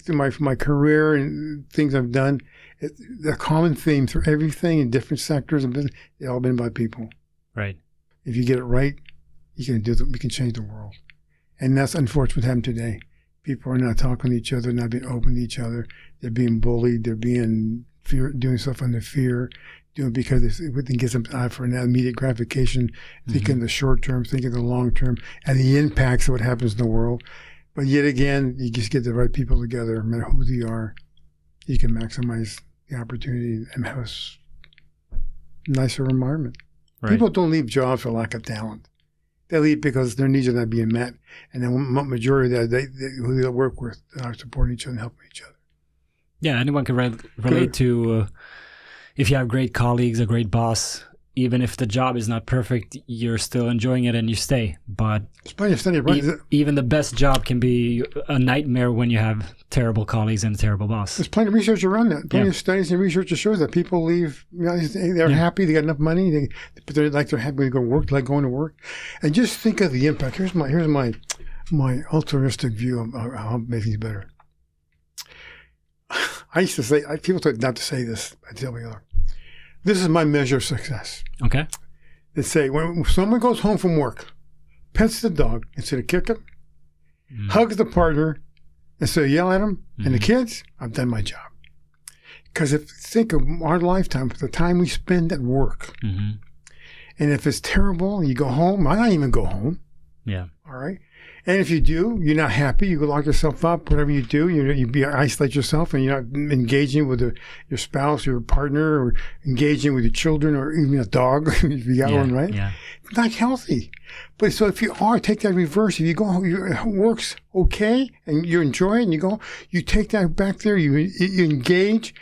career and things I've done, the common theme through everything in different sectors of business, it's all been about people. Right. If you get it right, we can change the world. And that's unfortunate what happened today. People are not talking to each other, not being open to each other. They're being bullied. They're being doing stuff under fear, doing because everything gets them for an immediate gratification, thinking the short term, thinking the long term, and the impacts of what happens in the world. But yet again, you just get the right people together, no matter who they are, you can maximize the opportunity and have a nicer environment. Right. People don't leave jobs for lack of talent. They leave because their needs are not being met. And then the majority of that, who they work with are supporting each other and helping each other. Yeah, anyone can relate to if you have great colleagues, a great boss, even if the job is not perfect, you're still enjoying it and you stay. But even the best job can be a nightmare when you have terrible colleagues and a terrible boss. There's plenty of research around that. Plenty of studies and research that shows that people leave, they're happy, they got enough money, but they're happy to go to work, like going to work. And just think of the impact. Here's my altruistic view of how to make things better. I used to say, people told not to say this, I tell you, this is my measure of success. Okay. They say, when someone goes home from work, pets the dog instead of kick him, hugs the partner instead of yell at him, and the kids, I've done my job. Because if you think of our lifetime, the time we spend at work, and if it's terrible, you go home, I don't even go home. Yeah. All right. And if you do, you're not happy, you lock yourself up, whatever you do, you isolate yourself and you're not engaging with your spouse or your partner or engaging with your children or even a dog, if you got one, right? Yeah. It's not healthy. But so if you are, take that reverse. If you go, it works okay and you enjoy it and you go, you take that back there, you engage.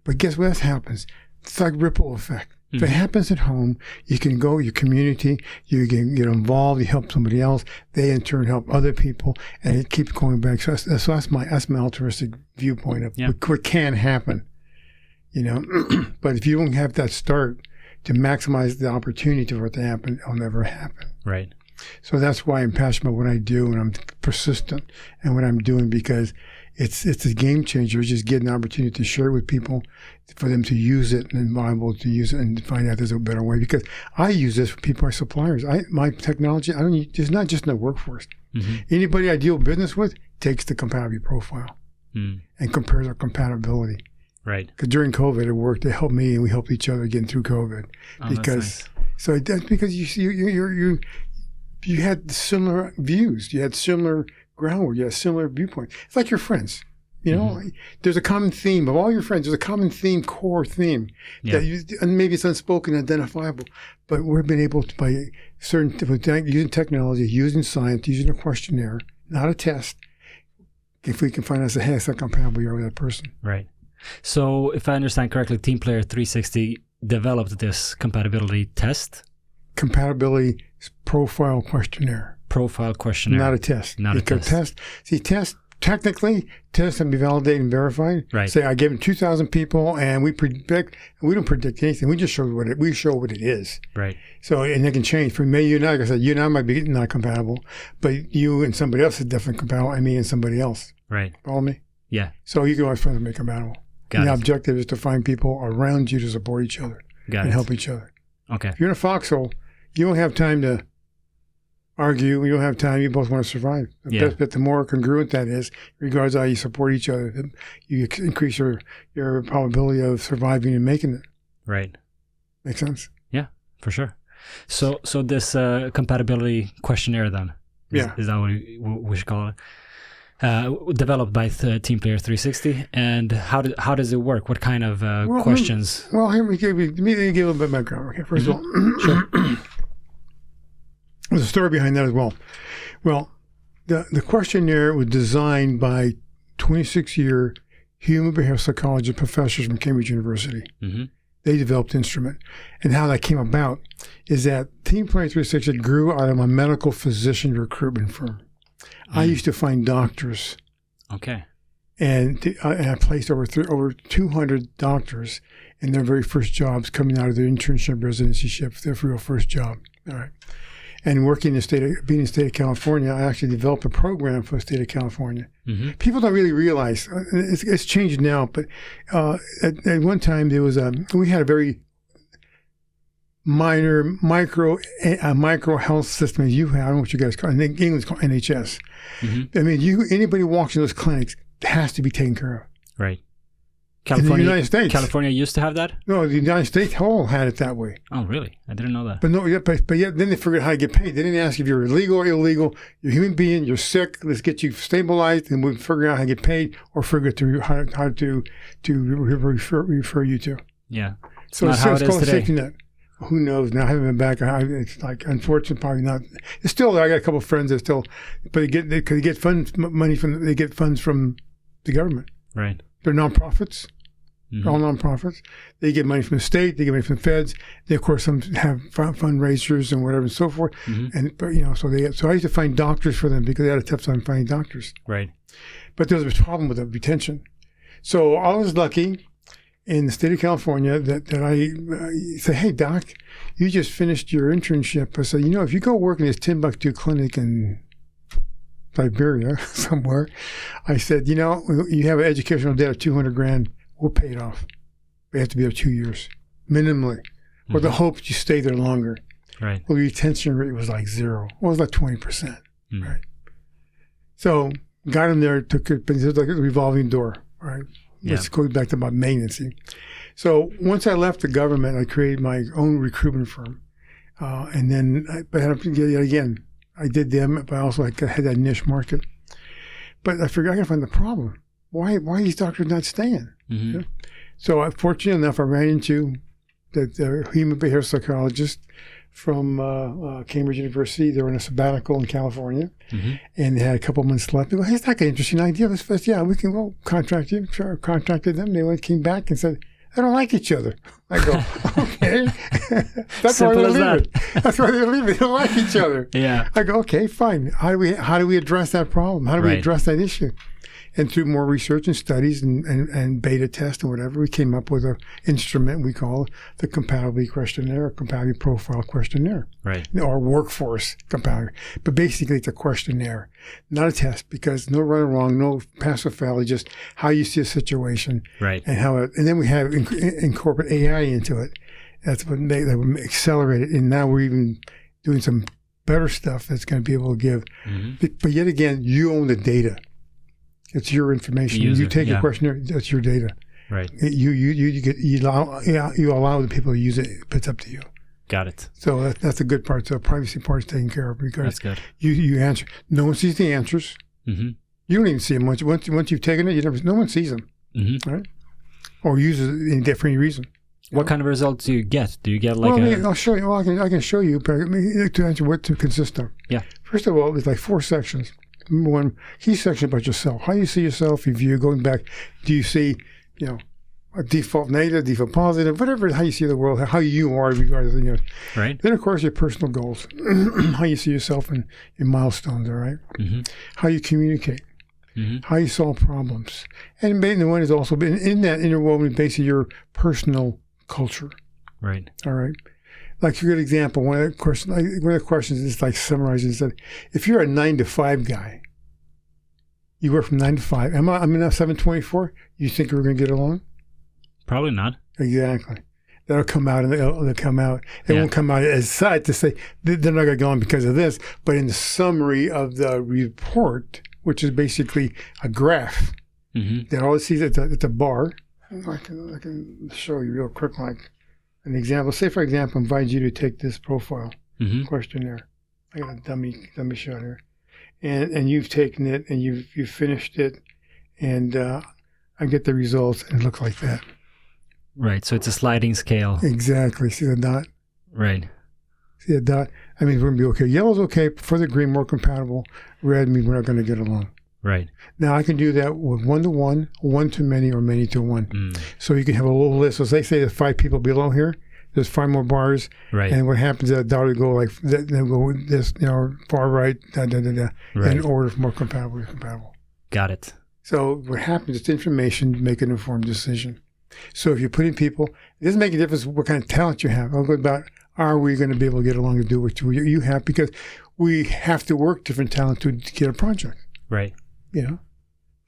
But guess what happens? It's like ripple effect. If it happens at home, you can go your community, you can get involved, you help somebody else, they in turn help other people, and it keeps going back. So that's my altruistic viewpoint of what can happen, But if you don't have that start to maximize the opportunity for it to happen, it'll never happen. Right. So that's why I'm passionate about what I do, and I'm persistent in what I'm doing, because it's a game changer. It's just getting an opportunity to share with people, for them to use it and viable to use it and find out there's a better way. Because I use this for people, our suppliers. My technology, it's not just in the workforce. Anybody I deal business with takes the compatibility profile and compares our compatibility. Right. Because during COVID, it worked. They helped me and we helped each other getting through COVID. Because that's because you had similar views. You had similar groundwork. You had similar viewpoints. It's like your friends. There's a common theme of all your friends. There's a common theme, core theme that and maybe it's unspoken, identifiable, but we've been able to, by using technology, using science, using a questionnaire, not a test, if we can find out, hey, it's not compatible, you're with that person. Right. So if I understand correctly, TeamPlayer360 developed this compatibility test? Compatibility profile questionnaire. Profile questionnaire. Not a test. Not a test. Technically, tests can be validated and verified. Right. Say I gave them 2,000 people, and we don't predict anything. We just show what it is. Right. So, and it can change. For me, you and I, like I said, you and I might be not compatible, but you and somebody else is definitely compatible, and me and somebody else. Right. Follow me? Yeah. So you can always find them to be compatible. The objective is to find people around you to support each other and help each other. Okay. If you're in a foxhole, you don't have time to argue. You don't have time. You both want to survive. But the more congruent that is, regardless of how you support each other, you increase your probability of surviving and making it. Right. Make sense? Yeah, for sure. So this compatibility questionnaire then, is that what we should call it? Developed by TeamPlayer360, and how does it work? What kind of questions? Well, here we give a little bit of background. Okay, first of all, sure. There's a story behind that as well. Well, the questionnaire was designed by 26-year human behavioral psychology professors from Cambridge University. They developed the instrument. And how that came about is that TeamPlayer360 grew out of a medical physician recruitment firm. I used to find doctors. Okay. And I placed over 200 doctors in their very first jobs, coming out of their internship, residencyship, their real first job. All right. And working in being in the state of California, I actually developed a program for the state of California. People don't really realize, it's changed now, but at one time there was we had a very minor micro health system as you have. I don't know what you guys call it. In England, it's called NHS. I mean, anybody who walks in those clinics has to be taken care of. Right. in the United States. California used to have that? No, the United States whole had it that way. Oh, really? I didn't know that. But no, but yet then they figured out how to get paid. They didn't ask if you're illegal or illegal. You're a human being. You're sick. Let's get you stabilized, and we'll figure out how to get paid, or figure out how to refer you to. Yeah. It's not how it is called today. a safety net. Who knows? Now I haven't been back. It's like unfortunately, probably not. It's still. I got a couple of friends that still, but they get funds money from the government. Right. They're nonprofits. They're all nonprofits. They get money from the state. They get money from the feds. They, of course, some have fundraisers and whatever and so forth. But so I used to find doctors for them because they had a tough time finding doctors. Right. But there was a problem with the retention. So I was lucky in the state of California that I say, hey, doc, you just finished your internship. I said, if you go work in this Timbuktu clinic in Siberia somewhere, I said, you have an educational debt of $200,000. We'll pay it off. We have to be there 2 years, minimally, with the hope that you stay there longer. Right. Well, the retention rate was like 0. Well, it was like 20%. Right. So got him there, took it, but it was like a revolving door. Right. Let's go back to about maintenance. So once I left the government, I created my own recruitment firm, and then again, I did them, but also I had that niche market. But I figured I got to find the problem. Why are these doctors not staying? Yeah. So fortunately enough, I ran into the human behavioral psychologist from Cambridge University. They were on a sabbatical in California, and they had a couple months left. They go, hey, it's like an interesting idea. We can contract you. Sure, contracted them. They came back and said, they don't like each other. I go, okay. That's why they're leaving. That's why they're leaving. They don't like each other. Yeah. I go, okay, fine. How do we address that problem? How do we address that issue? And through more research and studies and beta tests and whatever, we came up with an instrument we call the compatibility questionnaire, or compatibility profile questionnaire. Right. Or workforce compatibility. But basically, it's a questionnaire, not a test, because no right or wrong, no pass or fail, it's just how you see a situation. Right. And then we have incorporate AI into it. That's what that would accelerate it. And now we're even doing some better stuff that's going to be able to give. But yet again, you own the data. It's your information. You take a questionnaire. That's your data. Right. You allow the people to use it. It's up to you. Got it. So that's a good part. So privacy part is taken care of because that's good. You answer. No one sees the answers. You don't even see them once you've taken it. No one sees them. Right. Or uses it for any reason. What kind of results do you get? Do you get like I'll show you. Well, I can show you to answer what to consist of. Yeah. First of all, there's like 4 sections. Number one, key section about yourself. How you see yourself, if you're going back, do you see, a default negative, default positive, whatever, how you see the world, how you are regarding, Right. Then, of course, your personal goals, how you see yourself in milestones, all right? How you communicate, how you solve problems. And the one is also in that interwoven basically your personal culture. Right. All right. Like a good example, one of the questions is like summarizing is that if you're a 9 to 5 guy, you work from 9 to 5. I'm in 724. You think we're going to get along? Probably not. Exactly. That'll come out, and they'll come out. It won't come out as such to say they're not going to go on because of this. But in the summary of the report, which is basically a graph, that all it sees it's a bar. I can show you real quick, like. An example, say for example, invite you to take this profile questionnaire. I got a dummy shot here, and you've taken it and you've finished it, and I get the results and it looks like that. Right. So it's a sliding scale. Exactly. See the dot? Right. See the dot? I mean, we're gonna be okay. Yellow's okay. Further green, more compatible. Red means we're not going to get along. Right. Now I can do that with 1-to-1, 1-to-many, or many-to-one. So you can have a little list. So they say there's 5 people below here. There's 5 more bars. Right. And what happens is that dot will go like they'll go this, far right, right. In order for more compatible. Got it. So what happens is information to make an informed decision. So if you're putting people, it doesn't make a difference what kind of talent you have. I'll go about are we going to be able to get along and do what you have, because we have to work different talent to get a project. Right.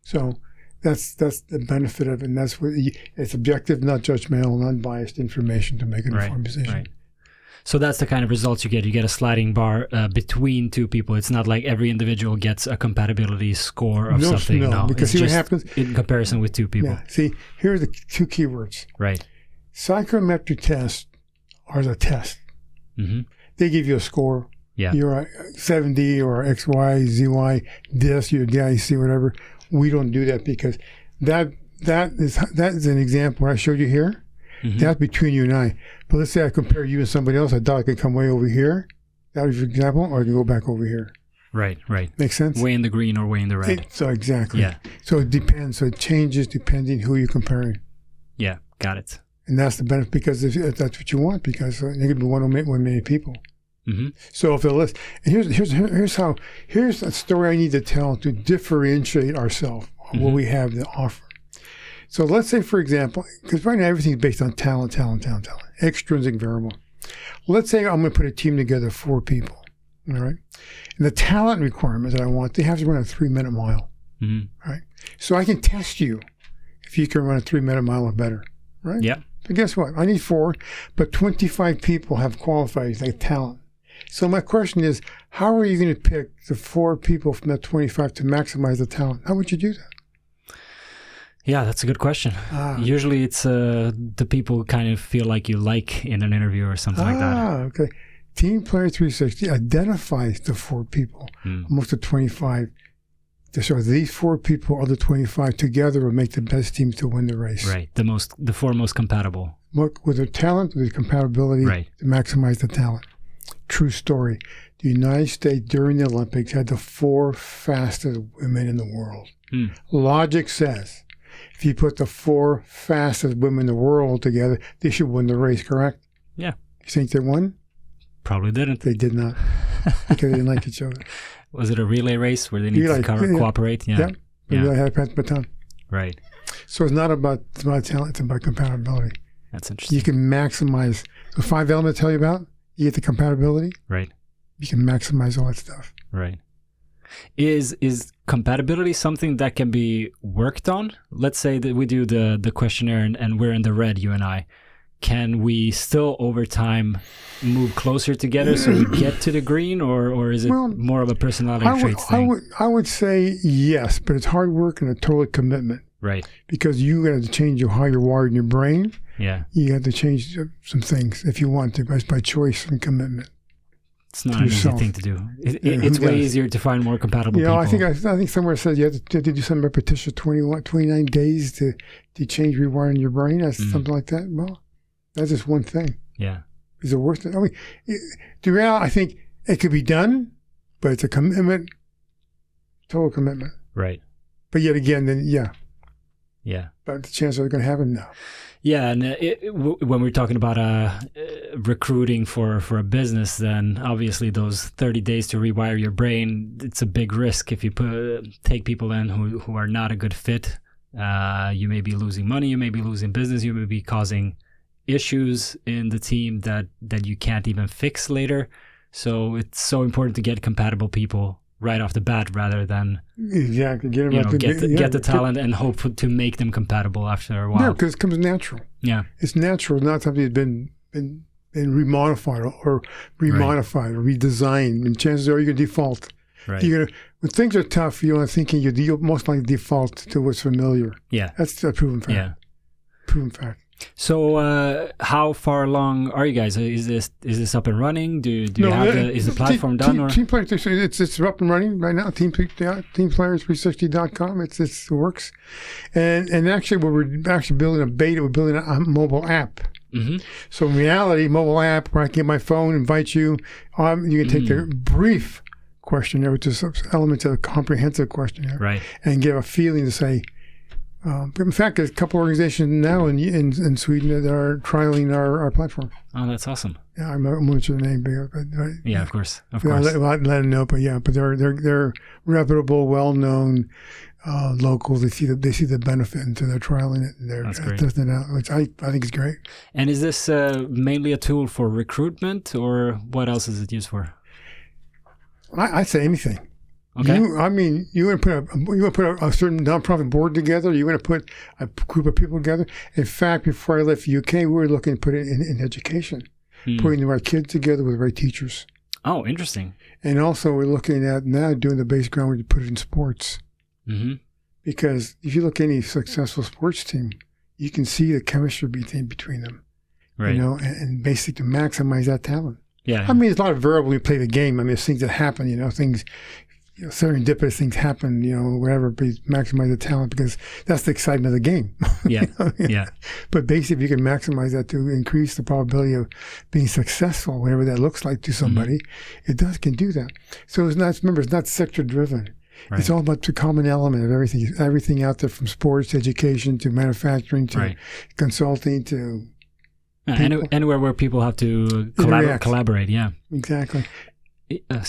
So that's the benefit of it, and that's what it's objective, not judgmental, not biased information to make an informed decision. Right. So that's the kind of results you get. You get a sliding bar between two people. It's not like every individual gets a compatibility score of something. No, because see what happens in comparison with two people. Yeah. See, here are the two keywords. Right. Psychometric tests are the test. Mm-hmm. They give you a score. Yeah. You're a 7D or XY, ZY, DIS, you're DIC, whatever. We don't do that because that is an example I showed you here. Mm-hmm. That's between you and I. But let's say I compare you and somebody else. I thought I could come way over here. That was your example, or I can go back over here. Right. Makes sense? Way in the green or way in the red. So exactly. Yeah. So it depends. So it changes depending who you're comparing. Yeah, got it. And that's the benefit because if that's what you want, because there could be one many people. Mm-hmm. So if the list, and here's a story I need to tell to differentiate ourselves on what we have to offer. So let's say, for example, because right now everything's based on talent, extrinsic variable. Let's say I'm going to put a team together of 4 people, all right? And the talent requirements that I want, they have to run a 3-minute mile, right? So I can test you if you can run a 3-minute mile or better, right? Yeah. But guess what? I need 4, but 25 people have qualified like talent. So my question is, how are you going to pick the 4 people from that 25 to maximize the talent? How would you do that? Yeah, that's a good question. Usually it's the people kind of feel like you like in an interview or something like that. Okay. TeamPlayer360 identifies the 4 people, most of 25. So these 4 people or the 25 together will make the best team to win the race. Right. The 4 most compatible. Look, with their talent, with their compatibility, to maximize the talent. True story. The United States during the Olympics had the 4 fastest women in the world. Logic says, if you put the 4 fastest women in the world together, they should win the race, correct? Yeah. You think they won? Probably didn't. They did not, because they didn't like each other. Was it a relay race where they need to cooperate? Yeah. Yeah. Really had to pass the baton. Right. So it's not about talent, it's about compatibility. That's interesting. You can maximize the 5 elements I tell you about. You get the compatibility. Right. You can maximize all that stuff. Right. Is compatibility something that can be worked on? Let's say that we do the questionnaire and we're in the red, you and I. Can we still over time move closer together so we get to the green, or is it more of a personality trait thing? I would say yes, but it's hard work and a total commitment. Right. Because you got to change how you're wired in your brain. Yeah. You have to change some things if you want to, by choice and commitment. It's not an easy thing to do. It's way easier to find more compatible people. I think somewhere it says you have to do some repetition, 29 days to change rewiring your brain. That's something like that. Well, that's just one thing. Yeah. Is it worth it? I mean, the reality, I think it could be done, but it's a commitment, total commitment. Right. But yet again, then yeah. But the chance they're going to have it, no. Yeah, and when we're talking about recruiting for a business, then obviously those 30 days to rewire your brain, it's a big risk. If you take people in who are not a good fit, you may be losing money, you may be losing business, you may be causing issues in the team that you can't even fix later. So it's so important to get compatible people right off the bat rather than get the talent and hope to make them compatible after a while. Yeah, because it comes natural. Yeah, it's natural, not something that's been remodified or redesigned. And chances are you're going to default. Right. When things are tough, you're thinking you most likely default to what's familiar. Yeah, that's a proven fact. Yeah, proven fact. So, how far along are you guys? Is this up and running? Is the platform done? TeamPlayer360, it's up and running right now. TeamPlayer360.com. It works, and actually, we're building a beta. We're building a mobile app. Mm-hmm. So in reality, mobile app where I can get my phone, invite you. You can take the brief questionnaire, which is elements of a comprehensive questionnaire, right, and give a feeling to say. In fact, there's a couple organizations now in Sweden that are trialing our platform. Oh, that's awesome. Yeah, I won't mention the name, but yeah, of course. Let them know. But they're reputable, well-known locals. They see the benefit, and so they're trialing it. And they're testing it out, which I think is great. And is this mainly a tool for recruitment, or what else is it used for? I'd say anything. Okay. You want to put a certain nonprofit board together. You want to put a group of people together. In fact, before I left the UK, we were looking to put it in education. putting the right kids together with the right teachers. Oh, interesting. And also we're looking at now doing the base groundwork to put it in sports. Mm-hmm. Because if you look at any successful sports team, you can see the chemistry between them. Right. You know, and basically to maximize that talent. Yeah. I mean, there's a lot of variable when you play the game. I mean, there's things that happen, you know, things, you know, serendipitous things happen, you know, whatever, but maximize the talent because that's the excitement of the game. Yeah. You know? Yeah. But basically, if you can maximize that to increase the probability of being successful, whatever that looks like to somebody, it can do that. So it's not, remember, it's not sector driven. Right. It's all about the common element of everything out there from sports, to education, to manufacturing, to consulting, to anywhere where people have to collaborate. Yeah, exactly.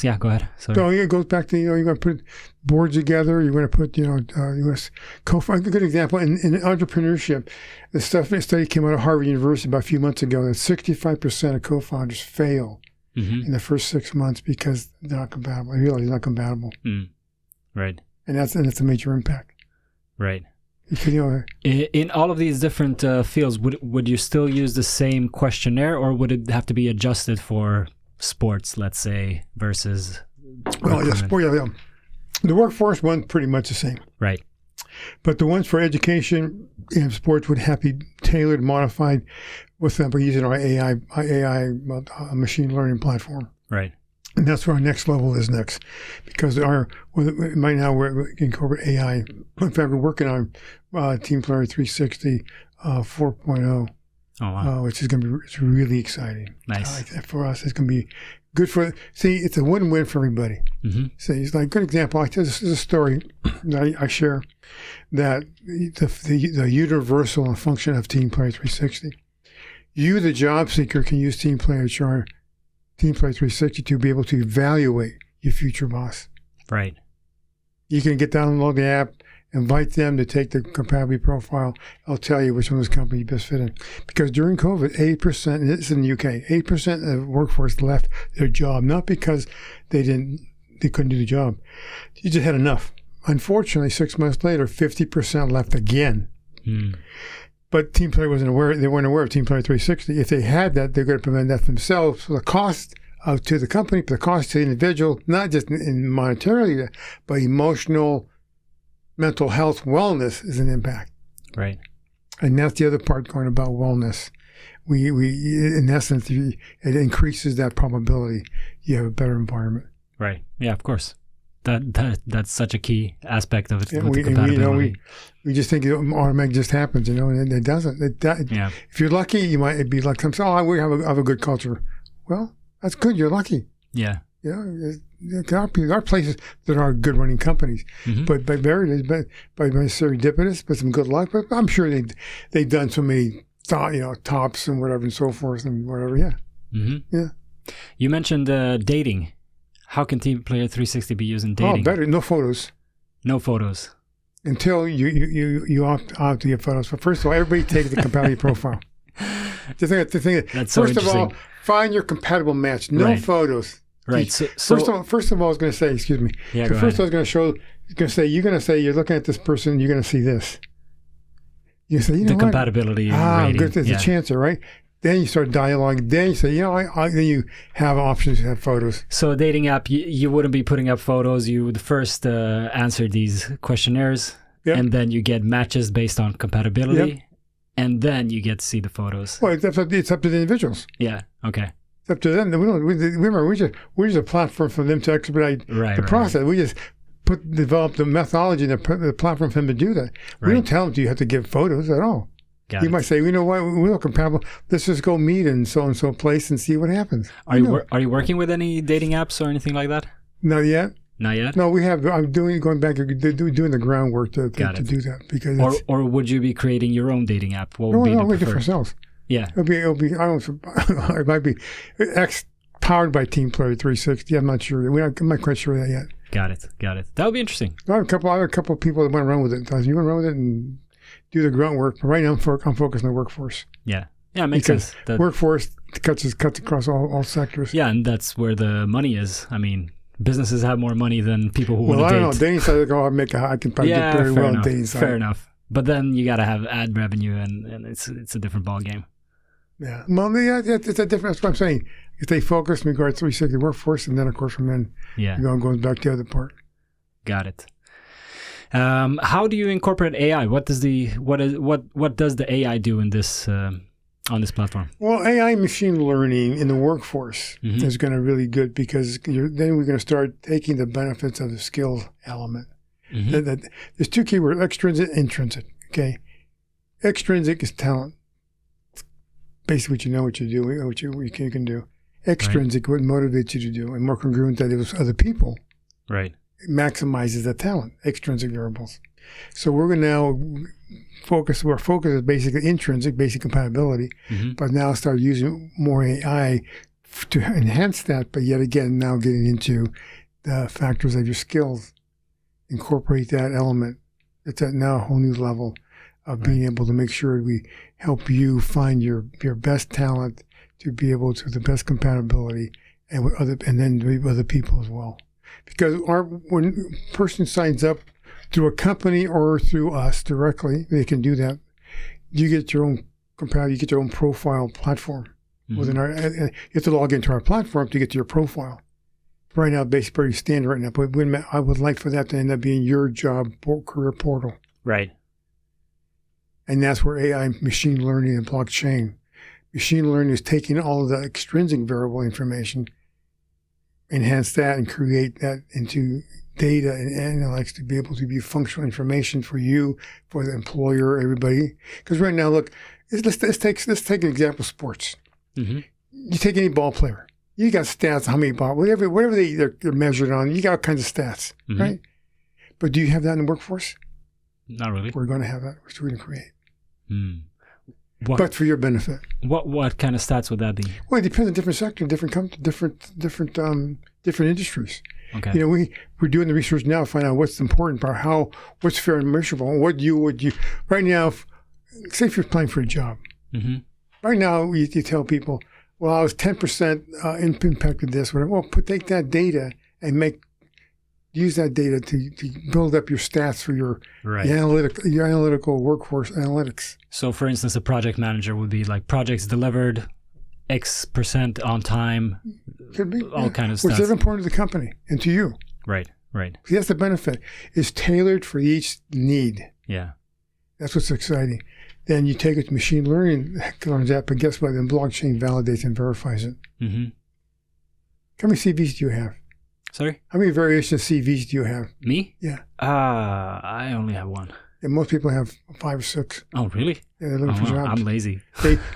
Yeah, go ahead. Sorry. So it goes back to, you know, you're going to put boards together. You're going to put, you know, a good example in entrepreneurship. The study came out of Harvard University about a few months ago that 65% of co-founders fail in the first 6 months because they're not compatible. They realize they're not compatible. Right. And that's a major impact. Right. Because, you know, in all of these different fields, would you still use the same questionnaire, or would it have to be adjusted for sports, let's say, versus? Well, the workforce one pretty much the same. Right. But the ones for education and sports would have to be tailored, modified with them by using our AI machine learning platform. Right. And that's where our next level is next, because right now we're incorporate AI. In fact, we're working on TeamPlayer360 4.0, which is going to be really exciting. Nice for us. It's going to be good for. See, it's a win-win for everybody. So it's like a good example. This is a story that I share that the universal and function of TeamPlayer360. You, the job seeker, can use TeamPlayer360 to be able to evaluate your future boss. Right. You can download the app, invite them to take the compatibility profile. I'll tell you which one of those companies you best fit in. Because during COVID, 8%, and it's in the UK, 8% of the workforce left their job, not because they couldn't do the job. You just had enough. Unfortunately, 6 months later, 50% left again. But TeamPlayer wasn't aware. They weren't aware of TeamPlayer360. If they had that, they're going to prevent that themselves. So the cost to the company, but the cost to the individual, not just in monetarily, but emotional, mental health, wellness is an impact. Right. And that's the other part going about wellness. We in essence, it increases that probability. You have a better environment. Right. Yeah, of course. That's such a key aspect of it. Yeah, with the compatibility. We just think it automatically just happens, you know, and it doesn't. If you're lucky, you might be like, we have a good culture. Well, that's good. You're lucky. Yeah. You know, there are places that are good running companies, but by serendipitous, but some good luck. But I'm sure they've done so many tops and whatever and so forth and whatever. Yeah. Yeah. You mentioned dating. How can TeamPlayer360 be used in dating? Oh, better. No photos. No photos. Until you opt out to get photos. But first of all, everybody take the compatibility profile. The thing That's so first of all, find your compatible match. No photos. Right. First of all, I was going to say, excuse me. Yeah, so first, I was going to say, you're looking at this person, you're going to see this. You say, you know the what? Compatibility rating. Good. There's a chance there, right? Then you start dialoguing. Then you say, then you have options to have photos. So a dating app, you wouldn't be putting up photos. You would first answer these questionnaires, and then you get matches based on compatibility, and then you get to see the photos. Well, it's up to the individuals. Yeah. Okay. It's up to them. We're just a platform for them to expedite the process. We just develop the methodology and the platform for them to do that. We don't tell them you have to give photos at all. You might say, you know what, we're not compatible. Let's just go meet in so-and-so place and see what happens. Are you working with any dating apps or anything like that? Not yet. Not yet? No, we have. I'm doing the groundwork to do that. Because or would you be creating your own dating app? What would be the preferred? We do it for ourselves. Yeah. It'll be. It might be powered by TeamPlayer360. I'm not sure. I'm not quite sure of that yet. Got it. That would be interesting. I have a couple of people that want to run with it. You want to run with it and do the grunt work. But right now, I'm focused on the workforce. Yeah, it makes sense. Workforce cuts across all sectors. Yeah, and that's where the money is. I mean, businesses have more money than people who want to date. Well, I don't know. Dating side, I can probably do very well on dating side. Fair enough. But then you got to have ad revenue, and it's a different ballgame. Yeah. Well, it's a different. That's what I'm saying. If they focus in regards to 360 workforce, and then of course from then, goes back to the other part. Got it. How do you incorporate AI? What does the AI do in this on this platform? Well, AI machine learning in the workforce is going to really good because then we're going to start taking the benefits of the skill element. There's two keywords: extrinsic, intrinsic. Okay, extrinsic is talent. Basically, what you know, what you do, what you can do. Extrinsic, what motivates you to do, and more congruent that it was other people. Right. It maximizes the talent, extrinsic variables. So we're going to now focus. Our focus is basically intrinsic, basic compatibility, but now start using more AI to enhance that. But yet again, now getting into the factors of your skills, incorporate that element. It's at now a whole new level of being able to make sure we help you find your best talent to be able to the best compatibility and with then with other people as well. Because when a person signs up through a company or through us directly, they can do that. You get your own compatibility, you get your own profile platform. Within our, you have to log into our platform to get to your profile. Right now, basically pretty standard right now, but I would like for that to end up being your job career portal. Right. And that's where AI, machine learning, and blockchain. Machine learning is taking all of the extrinsic variable information, enhance that, and create that into data and analytics to be able to be functional information for you, for the employer, everybody. Because right now, look, let's take an example: sports. You take any ball player, you got stats, how many ball, whatever they're measured on. You got all kinds of stats, right? But do you have that in the workforce? Not really. We're going to have that, which we're going to create. But for your benefit. What kind of stats would that be? Well, it depends on different sectors, different industries. Okay. You know, we're doing the research now to find out what's important about what's fair and measurable. And what you right now, say if you're applying for a job. Right now, you tell people, well, I was 10% impacted this, whatever. Well, take that data and use that data to build up your stats for your analytical workforce analytics. So, for instance, a project manager would be like projects delivered X% on time. Could be all kind of stats. Which is important to the company and to you. Right. See, that's the benefit. It's tailored for each need. Yeah. That's what's exciting. Then you take it to machine learning, learns that, but guess what? Then blockchain validates and verifies it. How many CVs do you have? Sorry? How many variations of CVs do you have? Me? Yeah. I only have one. And most people have 5 or 6. Oh, really? Yeah, they're looking for jobs. I'm lazy.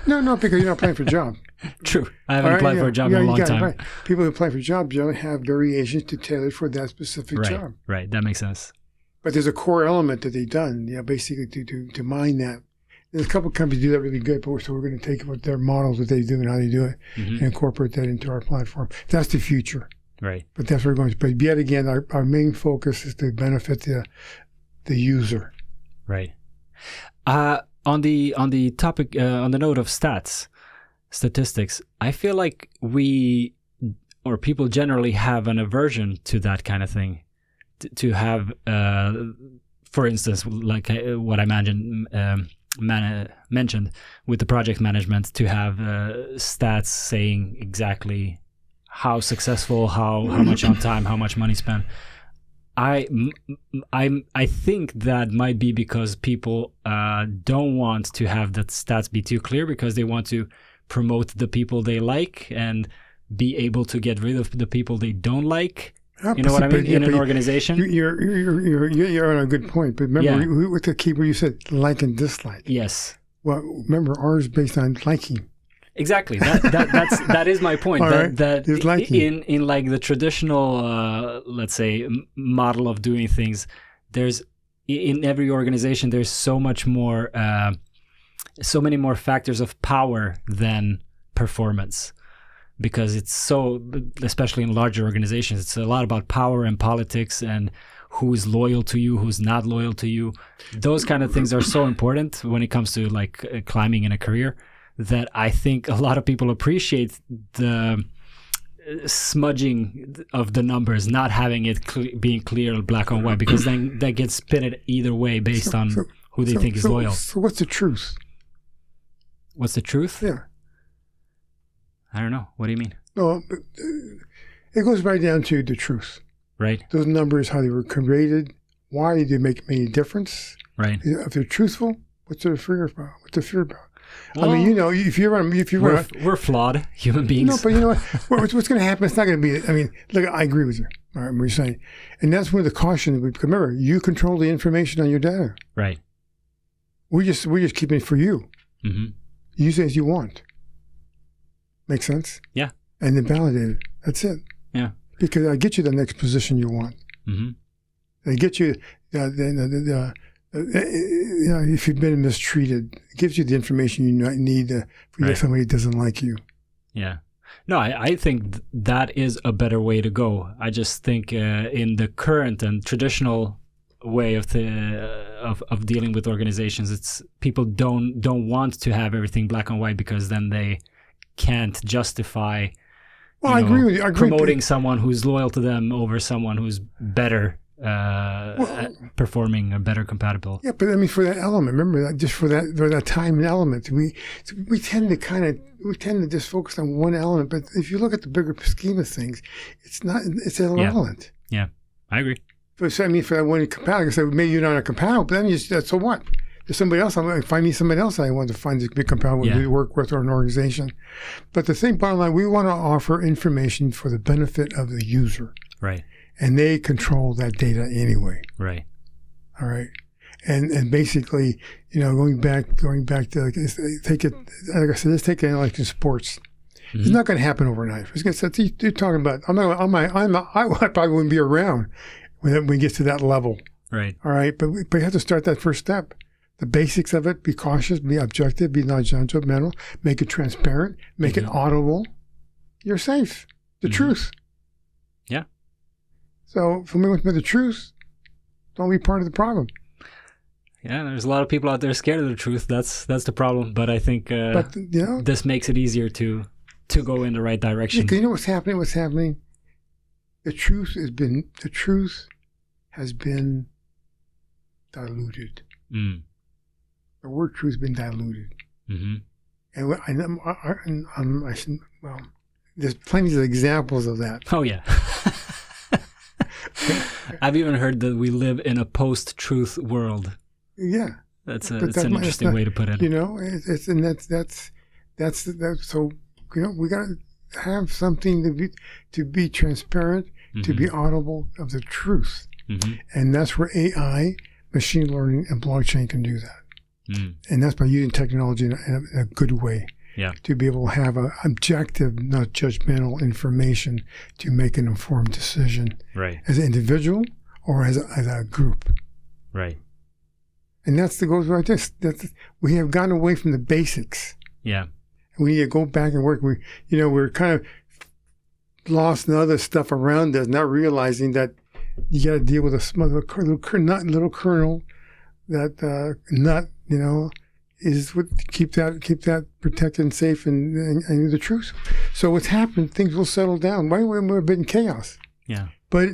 No, because you're not applying for a job. True. I haven't applied for a job in a long time. Right. People who apply for jobs generally have variations to tailor for that specific job. Right. That makes sense. But there's a core element that they've done, basically to mine that. There's a couple of companies do that really good, but we're going to take what their models that they do and how they do it and incorporate that into our platform. That's the future. Right. But that's where we're going to. But yet again, our main focus is to benefit the user. Right. On the topic, on the note of statistics, I feel like people generally have an aversion to that kind of thing. To have, for instance, like what I mentioned with the project management, to have stats saying exactly how successful, how much on time, how much money spent. I think that might be because people don't want to have the stats be too clear, because they want to promote the people they like and be able to get rid of the people they don't like. You know what I mean? In an organization, you're on a good point. But remember, with the keyword you said, like and dislike. Yes. Well, remember, ours is based on liking. Exactly. That is my point. That in like the traditional, let's say, model of doing things, there's in every organization there's so many more factors of power than performance. Because it's so, especially in larger organizations, it's a lot about power and politics and who is loyal to you, who's not loyal to you. Those kind of things are so important when it comes to like climbing in a career, that I think a lot of people appreciate the smudging of the numbers, not having it being clear black on white, because then that gets spin either way based on who they think is loyal. So what's the truth? What's the truth? Yeah. I don't know. What do you mean? No, it goes right down to the truth. Right. Those numbers, how they were created, why they make any difference. Right. If they're truthful, what's their fear about? What's the fear about? Well, I mean, if we're flawed human beings. No, but you know what? What's going to happen? It's not going to be. I mean, look, I agree with you. All right, what you're saying, and that's where the caution. Remember, you control the information on your data. Right. We just keep it for you. Mm-hmm. Use it as you want. Make sense? Yeah. And then validate it. That's it. Yeah. Because I get you the next position you want. Mm-hmm. They get you if you've been mistreated, it gives you the information you need for somebody who doesn't like you. Yeah. No, I think that is a better way to go. I just think in the current and traditional way of dealing with organizations, it's people don't want to have everything black and white because then they can't justify I agree with you. Promoting someone who's loyal to them over someone who's better performing or better compatible. Yeah, but I mean, for that element, remember that just for that time and element, we tend to just focus on one element. But if you look at the bigger scheme of things, it's an element. Yeah, I agree. So I mean, for that one compatible, so maybe you're not a compatible, but then so what? There's somebody else. Find me somebody else I want to find to be compatible to work with or an organization. But the thing, bottom line, we want to offer information for the benefit of the user. Right. And they control that data anyway. Right. All right. And basically, going back to take it. Like I said, let's take it like in sports. Mm-hmm. It's not going to happen overnight. You're talking about. I probably wouldn't be around when we get to that level. Right. All right. But you have to start that first step. The basics of it: be cautious, be objective, be non-judgmental, make it transparent, make it audible. You're safe. The truth. Yeah. So for me, with the truth, don't be part of the problem. Yeah, there's a lot of people out there scared of the truth. That's the problem. But I think this makes it easier to go in the right direction. You know what's happening? What's happening? The truth has been diluted. Mm. The word truth has been diluted. Mm-hmm. And there's plenty of examples of that. Oh yeah. I've even heard that we live in a post-truth world. Yeah, that's an interesting way to put it. So we got to have something to be transparent, to be audible of the truth, and that's where AI, machine learning, and blockchain can do that. And that's by using technology in a good way. Yeah. To be able to have an objective, not judgmental information to make an informed decision. Right. As an individual or as a group. Right. And goes like this. We have gotten away from the basics. Yeah. We need to go back and work. We're kind of lost in other stuff around us, not realizing that you got to deal with a little kernel that nut, is what keep that protected and safe and the truth. So what's happened? Things will settle down. Right when we're a bit in chaos. Yeah. But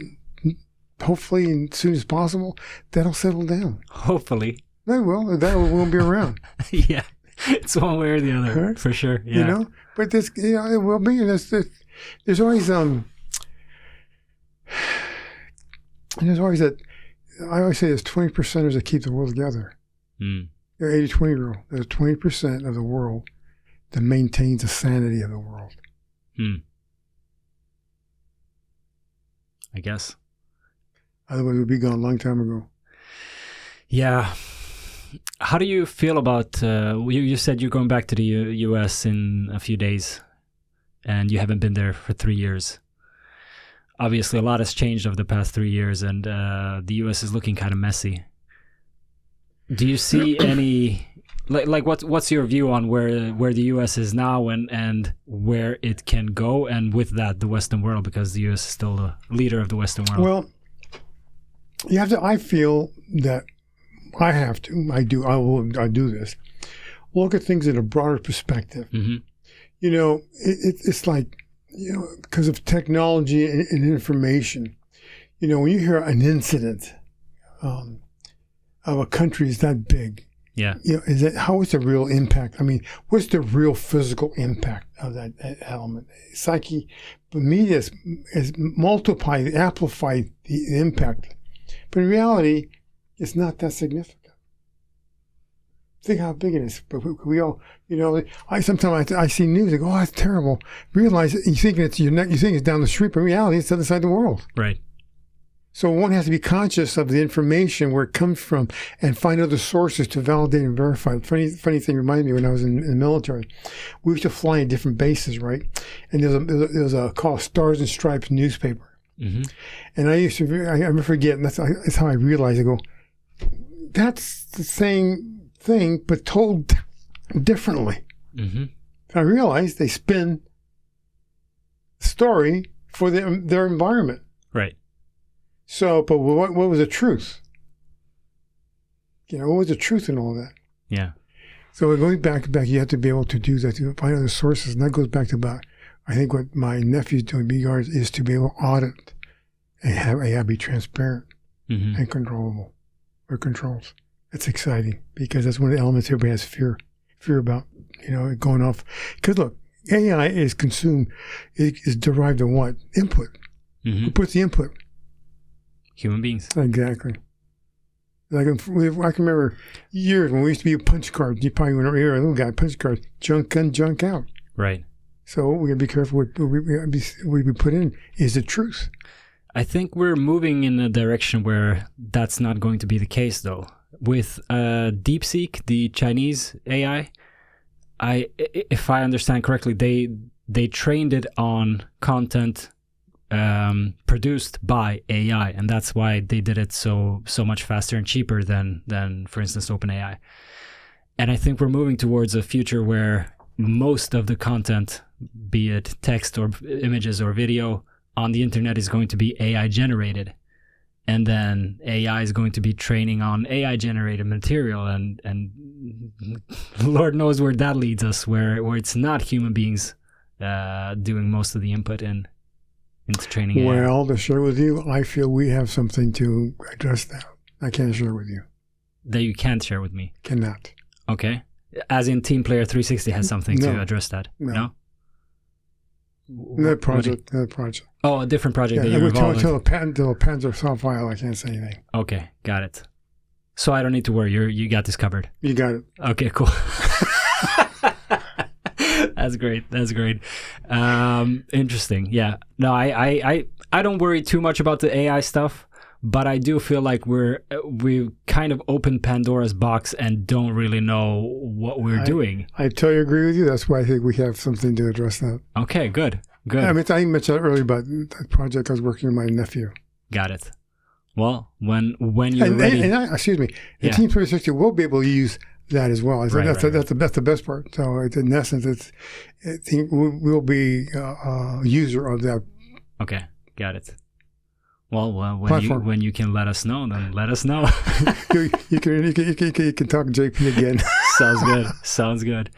hopefully, as soon as possible, that'll settle down. Hopefully. They will. That won't be around. Yeah. It's one way or the other, right? For sure. Yeah. But this, it will be. There's always that. I always say there's 20% that keep the world together. Mm. The 80-20 rule. There's 20% of the world that maintains the sanity of the world. I guess. Otherwise, we'd be gone a long time ago. Yeah. How do you feel about, you said you're going back to the U.S. in a few days, and you haven't been there for 3 years. Obviously, a lot has changed over the past 3 years, and the U.S. is looking kind of messy. Do you see any, what's your view on where the U.S. is now and where it can go, and with that, the Western world, because the U.S. is still the leader of the Western world? Well, I feel that I do this. Look at things in a broader perspective. Mm-hmm. It's like, because of technology and information, when you hear an incident of a country is that big, Yeah. How is the real impact? I mean, what's the real physical impact of that element? Psyche, for me, has multiplied, amplified the impact. But in reality, it's not that significant. Think how big it is. But we all, sometimes I see news, I go, oh, that's terrible. Realize you think it's down the street, but in reality, it's the other side of the world. Right. So one has to be conscious of the information, where it comes from, and find other sources to validate and verify. Funny thing reminded me when I was in the military. We used to fly in different bases, right? And there was a called Stars and Stripes newspaper. Mm-hmm. And I never forget, and that's how I realized, I go, that's the same thing, but told differently. Mm-hmm. I realized they spin the story for their environment. Right. So, but what was the truth? What was the truth in all that? Yeah. So going back, you have to be able to do that, to find other sources. And that goes back to about, I think what my nephew's doing, BGARD, is to be able to audit and have AI be transparent and controllable, or controls. It's exciting, because that's one of the elements everybody has fear about, going off. Because look, AI is derived of what? Input. Mm-hmm. Who puts the input? Human beings. Exactly. I can remember years when we used to be punch cards. You probably went here, a little guy, punch cards, junk in, junk out. Right. So we got to be careful what we put in is the truth. I think we're moving in a direction where that's not going to be the case, though. With DeepSeek, the Chinese AI, if I understand correctly, they trained it on content produced by AI, and that's why they did it so much faster and cheaper than for instance OpenAI. And I think we're moving towards a future where most of the content, be it text or images or video on the internet, is going to be AI generated, and then AI is going to be training on AI generated material, and Lord knows where that leads us, where it's not human beings doing most of the input into training AI. Well, to share with you, I feel we have something to address that. I can't share with you. That you can't share with me? Cannot. Okay. As in TeamPlayer360 has something to address that? No? Another project. Oh, a different project that you're involved with. Until the patents are self-filed, I can't say anything. Okay, got it. So I don't need to worry. You got this covered. You got it. Okay, cool. That's great. Interesting. Yeah. No, I don't worry too much about the AI stuff, but I do feel like we've kind of opened Pandora's box and don't really know what we're doing. I totally agree with you. That's why I think we have something to address that. Okay, good. I mentioned that earlier about that project I was working with my nephew. Got it. Well, when you're ready. Excuse me. The TeamPlayer360 will be able to use that as well. I think that's the best part. So in essence, we'll be a user of that. Okay, got it. Well, when you can let us know, then let us know. you can talk to JP again. Sounds good.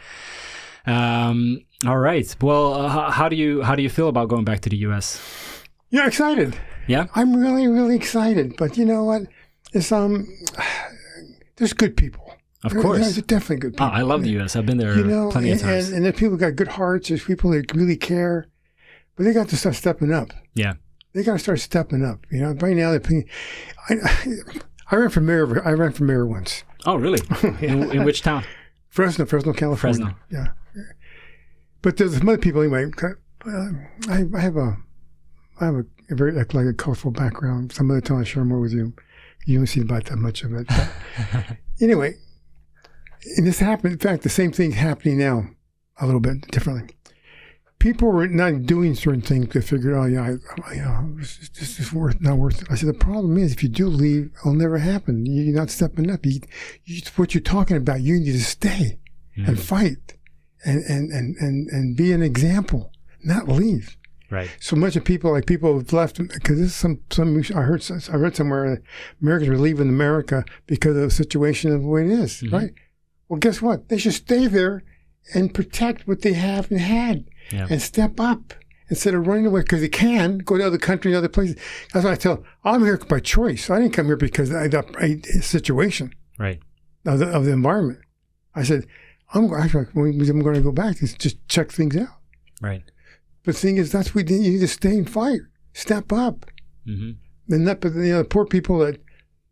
All right. Well, how do you feel about going back to the US? Yeah, excited. Yeah, I'm really, really excited. But you know what? It's there's good people. Of course. There's definitely good people. I love the U.S. I've been there plenty of times. And there's people got good hearts. There's people that really care. But they got to start stepping up. Yeah. They got to start stepping up. Right now, I ran for mayor once. Oh, really? In which town? Fresno, California. Fresno. Yeah. But there's some other people anyway. I have a very eclectic, colorful background. Some other time I'll share more with you. You don't see about that much of it. But anyway, and this happened. In fact, the same thing's happening now, a little bit differently. People were not doing certain things to figure out, this is not worth it. I said, the problem is, if you do leave, it'll never happen. You're not stepping up. What you're talking about, you need to stay and fight and be an example, not leave. Right. So much of people have left because this is I read somewhere Americans are leaving America because of the situation of the way it is. Mm-hmm. Right. Well, guess what? They should stay there and protect what they have and had, and step up instead of running away because they can go to other countries, other places. That's what I tell them. I'm here by choice. I didn't come here because I got a situation. Right. of the environment. I said, I'm going to go back to just check things out. Right. But the thing is, that's what you need to stay and fight, step up. Mm-hmm. And the poor people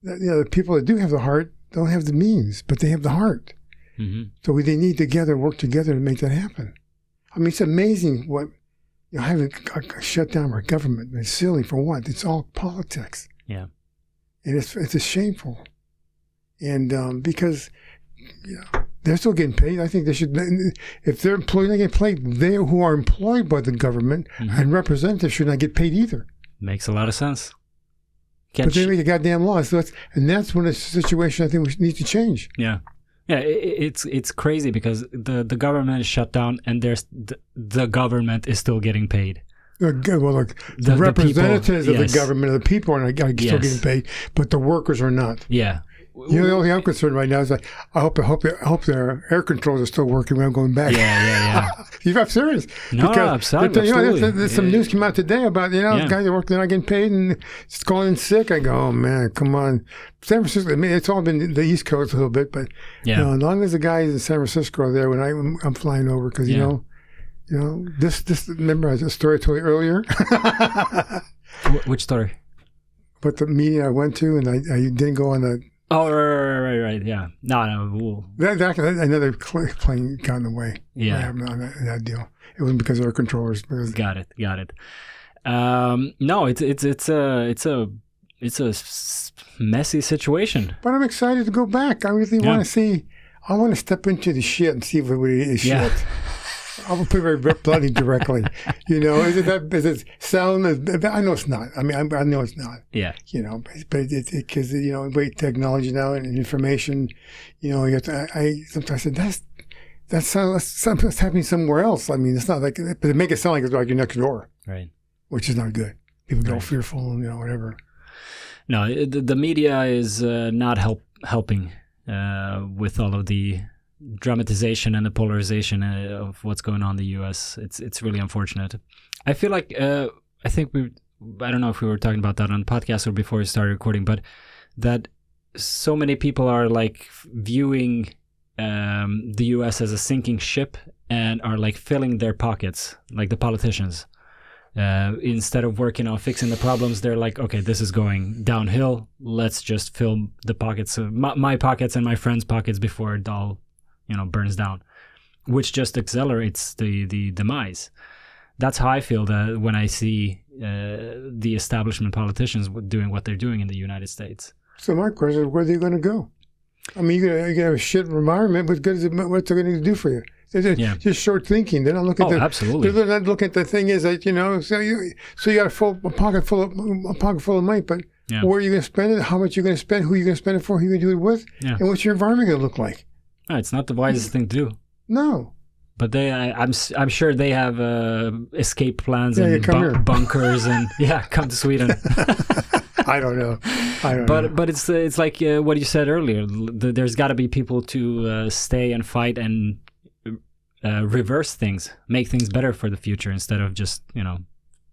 the people that do have the heart don't have the means, but they have the heart. Mm-hmm. So they need to work together to make that happen. I mean, it's amazing what having a shutdown our government. It's silly for what? It's all politics. Yeah. And it's shameful. And because they're still getting paid. I think they should, if they're employed, they get paid. They who are employed by the government and representatives should not get paid either. Makes a lot of sense. But they make a goddamn law. So that's when the situation I think we need to change. Yeah. Yeah, it's crazy because the government is shut down and there's the government is still getting paid. Well, the representatives of the government, of the people are still getting paid, but the workers are not. Yeah. The only thing I'm concerned right now is I hope their air controls are still working when I'm going back. Yeah. I'm serious. No, absolutely. There's some news came out today about guys that work, they're not getting paid and just calling in sick. I go, oh man, come on. San Francisco. I mean, it's all been the East Coast a little bit, but as long as the guys in San Francisco are there when I'm flying over, because this. Remember a story I told you earlier. Which story? But the meeting I went to and I didn't go on the. Oh, right, yeah. No. Another plane got in the way. Yeah. On that deal. It wasn't because of our controllers. Got it. No, it's a messy situation. But I'm excited to go back. I really want to see. I want to step into the shit and see if it really is shit. I will put it very bloody directly. Is it sound? I know it's not. I mean, I know it's not. Yeah. But because great technology now and information. You have to. Sometimes I said that's something's happening somewhere else. I mean, it's not like, but they make it sound like it's like your next door. Right. Which is not good. People get all fearful and whatever. No, the media is not helping with all of the dramatization and the polarization of what's going on in the U.S. It's really unfortunate. I feel like I don't know if we were talking about that on the podcast or before we started recording, but that so many people are like viewing the U.S. as a sinking ship and are like filling their pockets, like the politicians. Instead of working on fixing the problems, they're like, okay, this is going downhill. Let's just fill the pockets, my pockets and my friends' pockets before it all burns down, which just accelerates the demise. That's how I feel that when I see the establishment politicians doing what they're doing in the United States. So my question is, where are they going to go? I mean, you're going to have a shit environment, but what's it going to do for you? They're just short thinking. They're not looking at absolutely. They're not looking at the thing is that, so you got a pocket full of money, but where are you going to spend it? How much are you going to spend? Who are you going to spend it for? Who are you going to do it with? Yeah. And what's your environment going to look like? No, it's not the wisest thing to do. No. But I'm sure they have escape plans and bunkers and come to Sweden. I don't know. But it's like what you said earlier. There's got to be people to stay and fight and reverse things, make things better for the future instead of just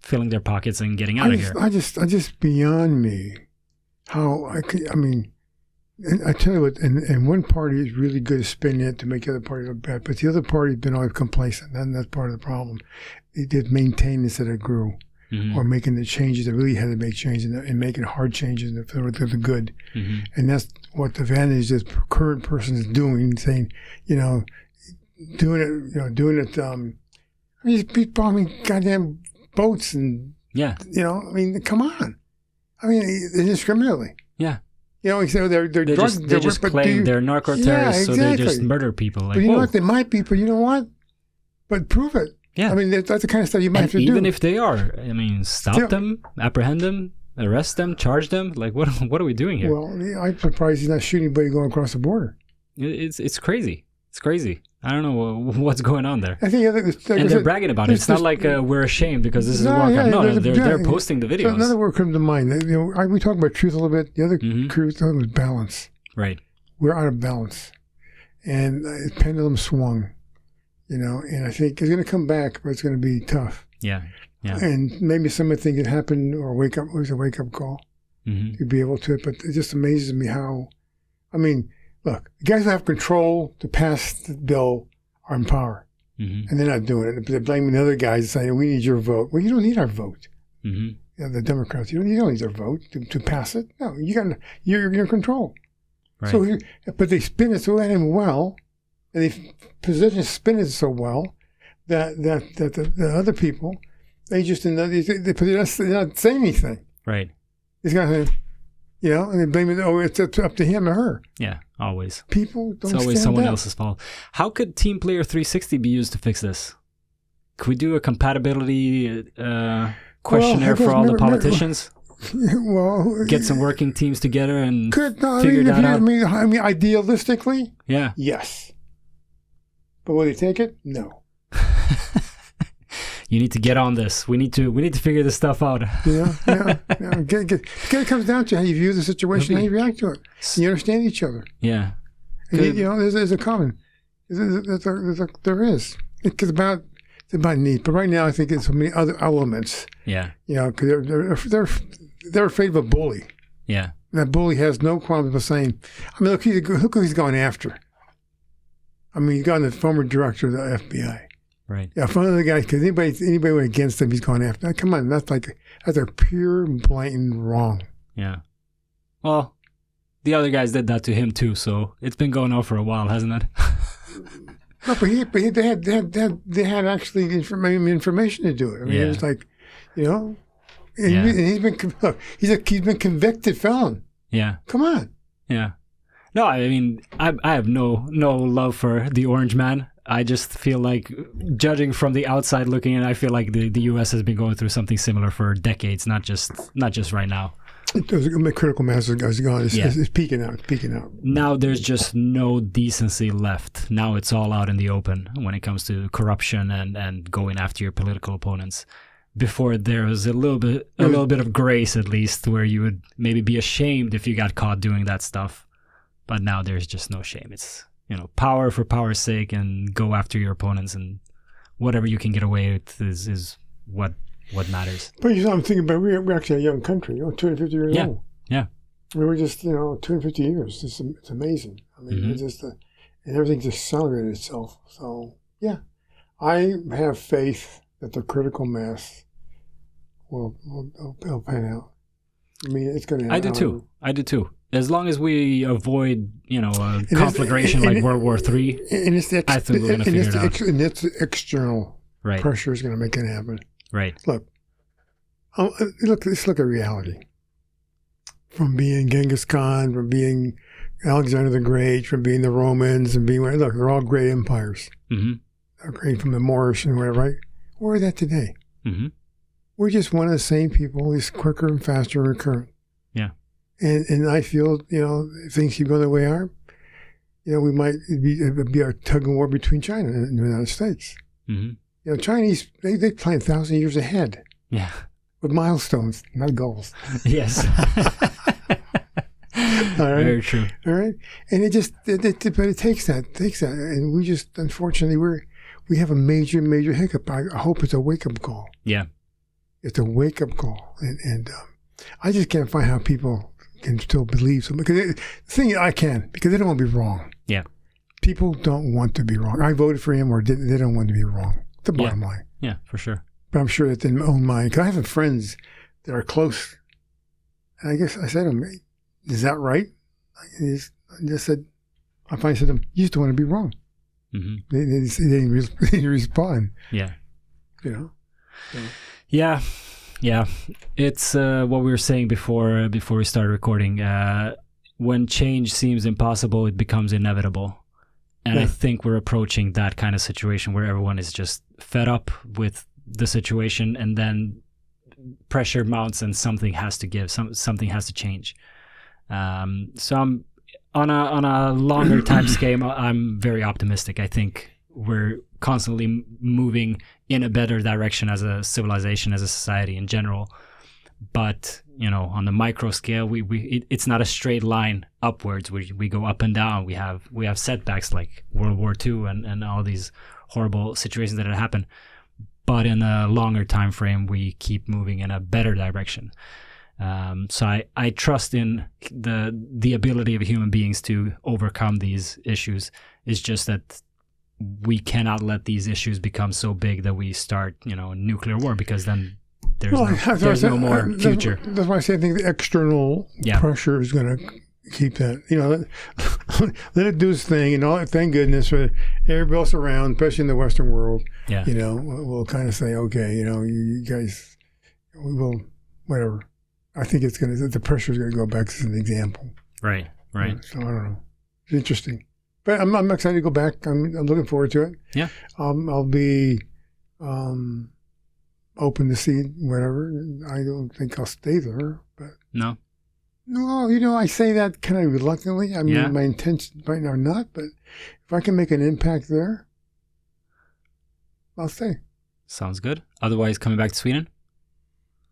filling their pockets and getting out of here. I just beyond me how I mean. And I tell you what, and one party is really good at spinning it to make the other party look bad, but the other party has been always complacent, and that's part of the problem. They did maintain instead of grew, or making the changes that really had to make changes and making hard changes that were the good. Mm-hmm. And that's what the advantage this current person is doing, saying, doing it. I mean, he's bombing goddamn boats and, I mean, come on. I mean, indiscriminately. Yeah. They're drugs. They just claim they're narco terrorists, so they just murder people. Like, but you know what? They might be, but you know what? But prove it. Yeah. I mean, that's the kind of stuff you might have to do. Even if they are, I mean, stop them, apprehend them, arrest them, charge them. Like, what are we doing here? Well, I'm surprised he's not shooting anybody going across the border. It's crazy. It's crazy. I don't know what's going on there. I think and they're bragging about it. It's not like we're ashamed because this is a war crime. No, they're posting the videos. So another word comes to mind. We talk about truth a little bit. The other truth was balance. Right. We're out of balance, and the pendulum swung. And I think it's going to come back, but it's going to be tough. Yeah. And maybe some of the things that happened or it was a wake up call to be able to. But it just amazes me how. I mean, Look, the guys who have control to pass the bill are in power. Mm-hmm. And they're not doing it. They're blaming the other guys and saying, we need your vote. Well, you don't need our vote. Mm-hmm. You know, the Democrats, you don't need their vote to pass it. No, you're in control. Right. So, but they spin it so well, and they spin it so well that the other people, they just they're not saying anything. Right. It's got to, you know, and they blame it. Oh, it's up to him or her. Yeah, always. People don't. It's always someone up. else's fault. How could TeamPlayer360 be used to fix this? Could we do a compatibility questionnaire for all the politicians? Well, get some working teams together and figure that out. I mean, idealistically, yeah, yes. But will they take it? No. You need to get on this. We need to figure this stuff out. Yeah. It comes down to how you view the situation, how you react to it. You understand each other. Yeah. And you know, there's a common. There is. It's about need. But right now, I think it's so many other elements. Yeah. You know, because they're afraid of a bully. Yeah. And that bully has no qualms of saying, I mean, look who he's gone after. I mean, he's gone the former director of the FBI. Right. Yeah, one of the guys, because anybody went against him, he's gone after. Come on, that's a pure, blatant wrong. Yeah. Well, the other guys did that to him too, so it's been going on for a while, hasn't it? No, but they had actually information to do it. I mean, it was like, you know, and he's been convicted felon. Yeah. Come on. Yeah. No, I mean, I have no love for the Orange Man. I just feel like, judging from the outside looking in, I feel like the U.S. has been going through something similar for decades, not just right now. The critical mass is gone. It's peaking out. It's peaking out. Now there's just no decency left. Now it's all out in the open when it comes to corruption and going after your political opponents. Before there was a little bit of grace, at least, where you would maybe be ashamed if you got caught doing that stuff. But now there's just no shame. It's, you know, power for power's sake, and go after your opponents, and whatever you can get away with is what matters. But you know, I'm thinking about we're actually a young country, 250 years old. Yeah. I mean, we're just 250 years. It's amazing. I mean, it's just and everything just accelerated itself. So yeah, I have faith that the critical mass will pan out. I mean, it's going to happen. I do too. As long as we avoid, you know, a conflagration like World War III, I think we're going to figure it out. And it's external pressure is going to make it happen. Right. Look, let's look at reality. From being Genghis Khan, from being Alexander the Great, from being the Romans, and look, they're all great empires. Mm-hmm. They're great from the Moorish and whatever, right? Where are that today? Mm-hmm. We're just one of the same people, just quicker and faster and recurrent. Yeah. And I feel, you know, if things keep going the way they are, you know, we might be a tug of war between China and the United States. Mm-hmm. You know, Chinese, they plan 1,000 years ahead. Yeah. With milestones, not goals. Yes. All right. Very true. All right. And but it takes that. And we just, unfortunately, we have a major hiccup. I hope it's a wake-up call. Yeah. It's a wake-up call. And I just can't find how people can still believe something. Because the thing I can, because they don't want to be wrong. Yeah. People don't want to be wrong. I voted for him, or they don't want to be wrong. The bottom line. Yeah, for sure. But I'm sure that in my own mind, because I have friends that are close. And I guess I said to them, is that right? I just said, I finally said to them, you just don't want to be wrong. Mm-hmm. They didn't respond. Yeah. You know? So. Yeah. It's what we were saying before we started recording. When change seems impossible, it becomes inevitable. And I think we're approaching that kind of situation where everyone is just fed up with the situation, and then pressure mounts and something has to give, something has to change. So I'm on a longer time scale, I'm very optimistic. I think we're constantly moving in a better direction as a civilization, as a society in general. But, you know, on the micro scale, it's not a straight line upwards. We go up and down. We have setbacks like World War II and all these horrible situations that had happened. But in a longer time frame, we keep moving in a better direction. So I trust in the ability of human beings to overcome these issues. It's just that we cannot let these issues become so big that we start, a nuclear war, because then there's no more future. That's why I say I think the external pressure is going to keep that. Let it do its thing, and thank goodness for everybody else around, especially in the Western world. Yeah. We'll kind of say, okay, you guys, we will, whatever. I think the pressure is going to go back as an example. Right. So I don't know. It's interesting. But I'm excited to go back. I'm looking forward to it. Yeah. I'll be open to see whatever. I don't think I'll stay there, but no, I say that kind of reluctantly. I mean, my intention right now are not, but if I can make an impact there, I'll stay. Sounds good. Otherwise, coming back to Sweden.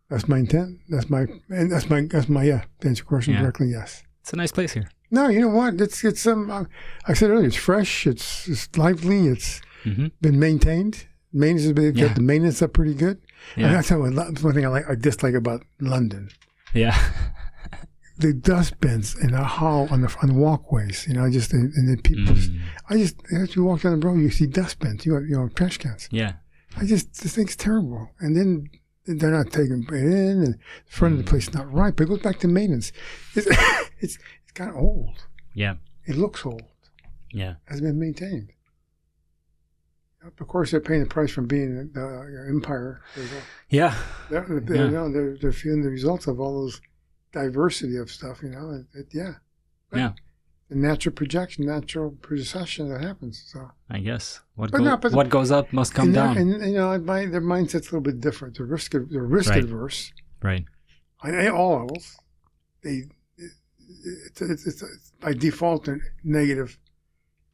That's my intent. That's my to answer your question directly, yes. It's a nice place here. No, you know what? It's I said earlier, it's fresh, it's lively, it's been maintained. Maintenance has been kept the maintenance up pretty good. Yeah. And that's one thing I dislike about London. Yeah. The dustbins in the hall on the walkways, and the people as you walk down the road, you see dustbins, trash cans. Yeah. This thing's terrible. And then they're not taking it in, and the front of the place is not right, but it goes back to maintenance. It's kind of old. Yeah. It looks old. Yeah. Hasn't been maintained. Of course, they're paying the price from being the empire. Yeah. They're feeling the results of all those diversity of stuff, But the natural projection, natural procession that happens. So I guess what goes up must come down. And their mindset's a little bit different. They're risk adverse. Right. On all levels, it's by default and negative.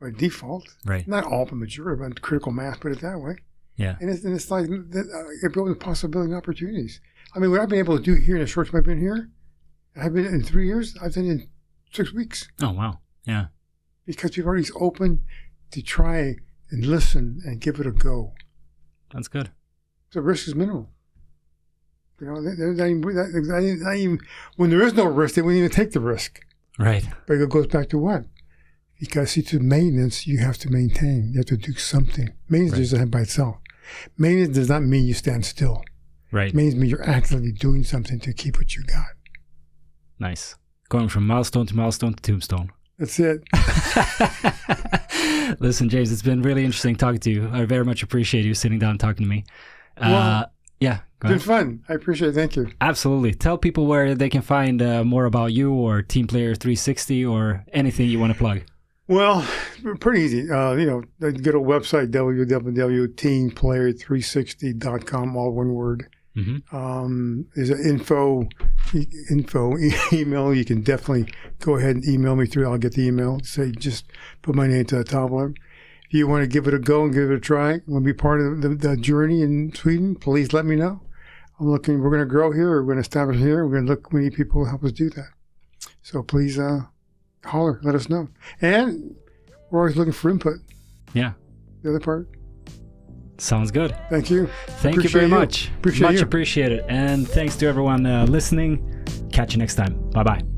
By default, right? Not all, but majority, but critical mass. Put it that way. Yeah. And it's like it opens possibility and opportunities. I mean, what I've been able to do here in the short time I've been here, I've been in 3 years. I've done it in 6 weeks. Oh wow! Yeah. Because people are already open to try and listen and give it a go. That's good. So risk is minimal. They're not even, when there is no risk, they wouldn't even take the risk. Right. But it goes back to what? Because to maintenance, you have to maintain. You have to do something. Maintenance doesn't happen by itself. Maintenance does not mean you stand still. Right. Maintenance means you're actively doing something to keep what you got. Nice. Going from milestone to tombstone. That's it. Listen, James, it's been really interesting talking to you. I very much appreciate you sitting down and talking to me. It's been fun. I appreciate it. Thank you. Absolutely. Tell people where they can find more about you or TeamPlayer360 or anything you want to plug. Well, pretty easy. They go to a website, www.teamplayer360.com, all one word. Mm-hmm. There's an info email. You can definitely go ahead and email me through. I'll get the email. Say, just put my name to the top of it. If you want to give it a go and give it a try, want to be part of the journey in Sweden, please let me know. We're going to grow here. We're going to establish here. We're going to look we need people to help us do that. So please, holler, let us know. And we're always looking for input. Yeah. The other part. Sounds good. Thank you. Thank you very much. Much appreciated. And thanks to everyone listening. Catch you next time. Bye-bye.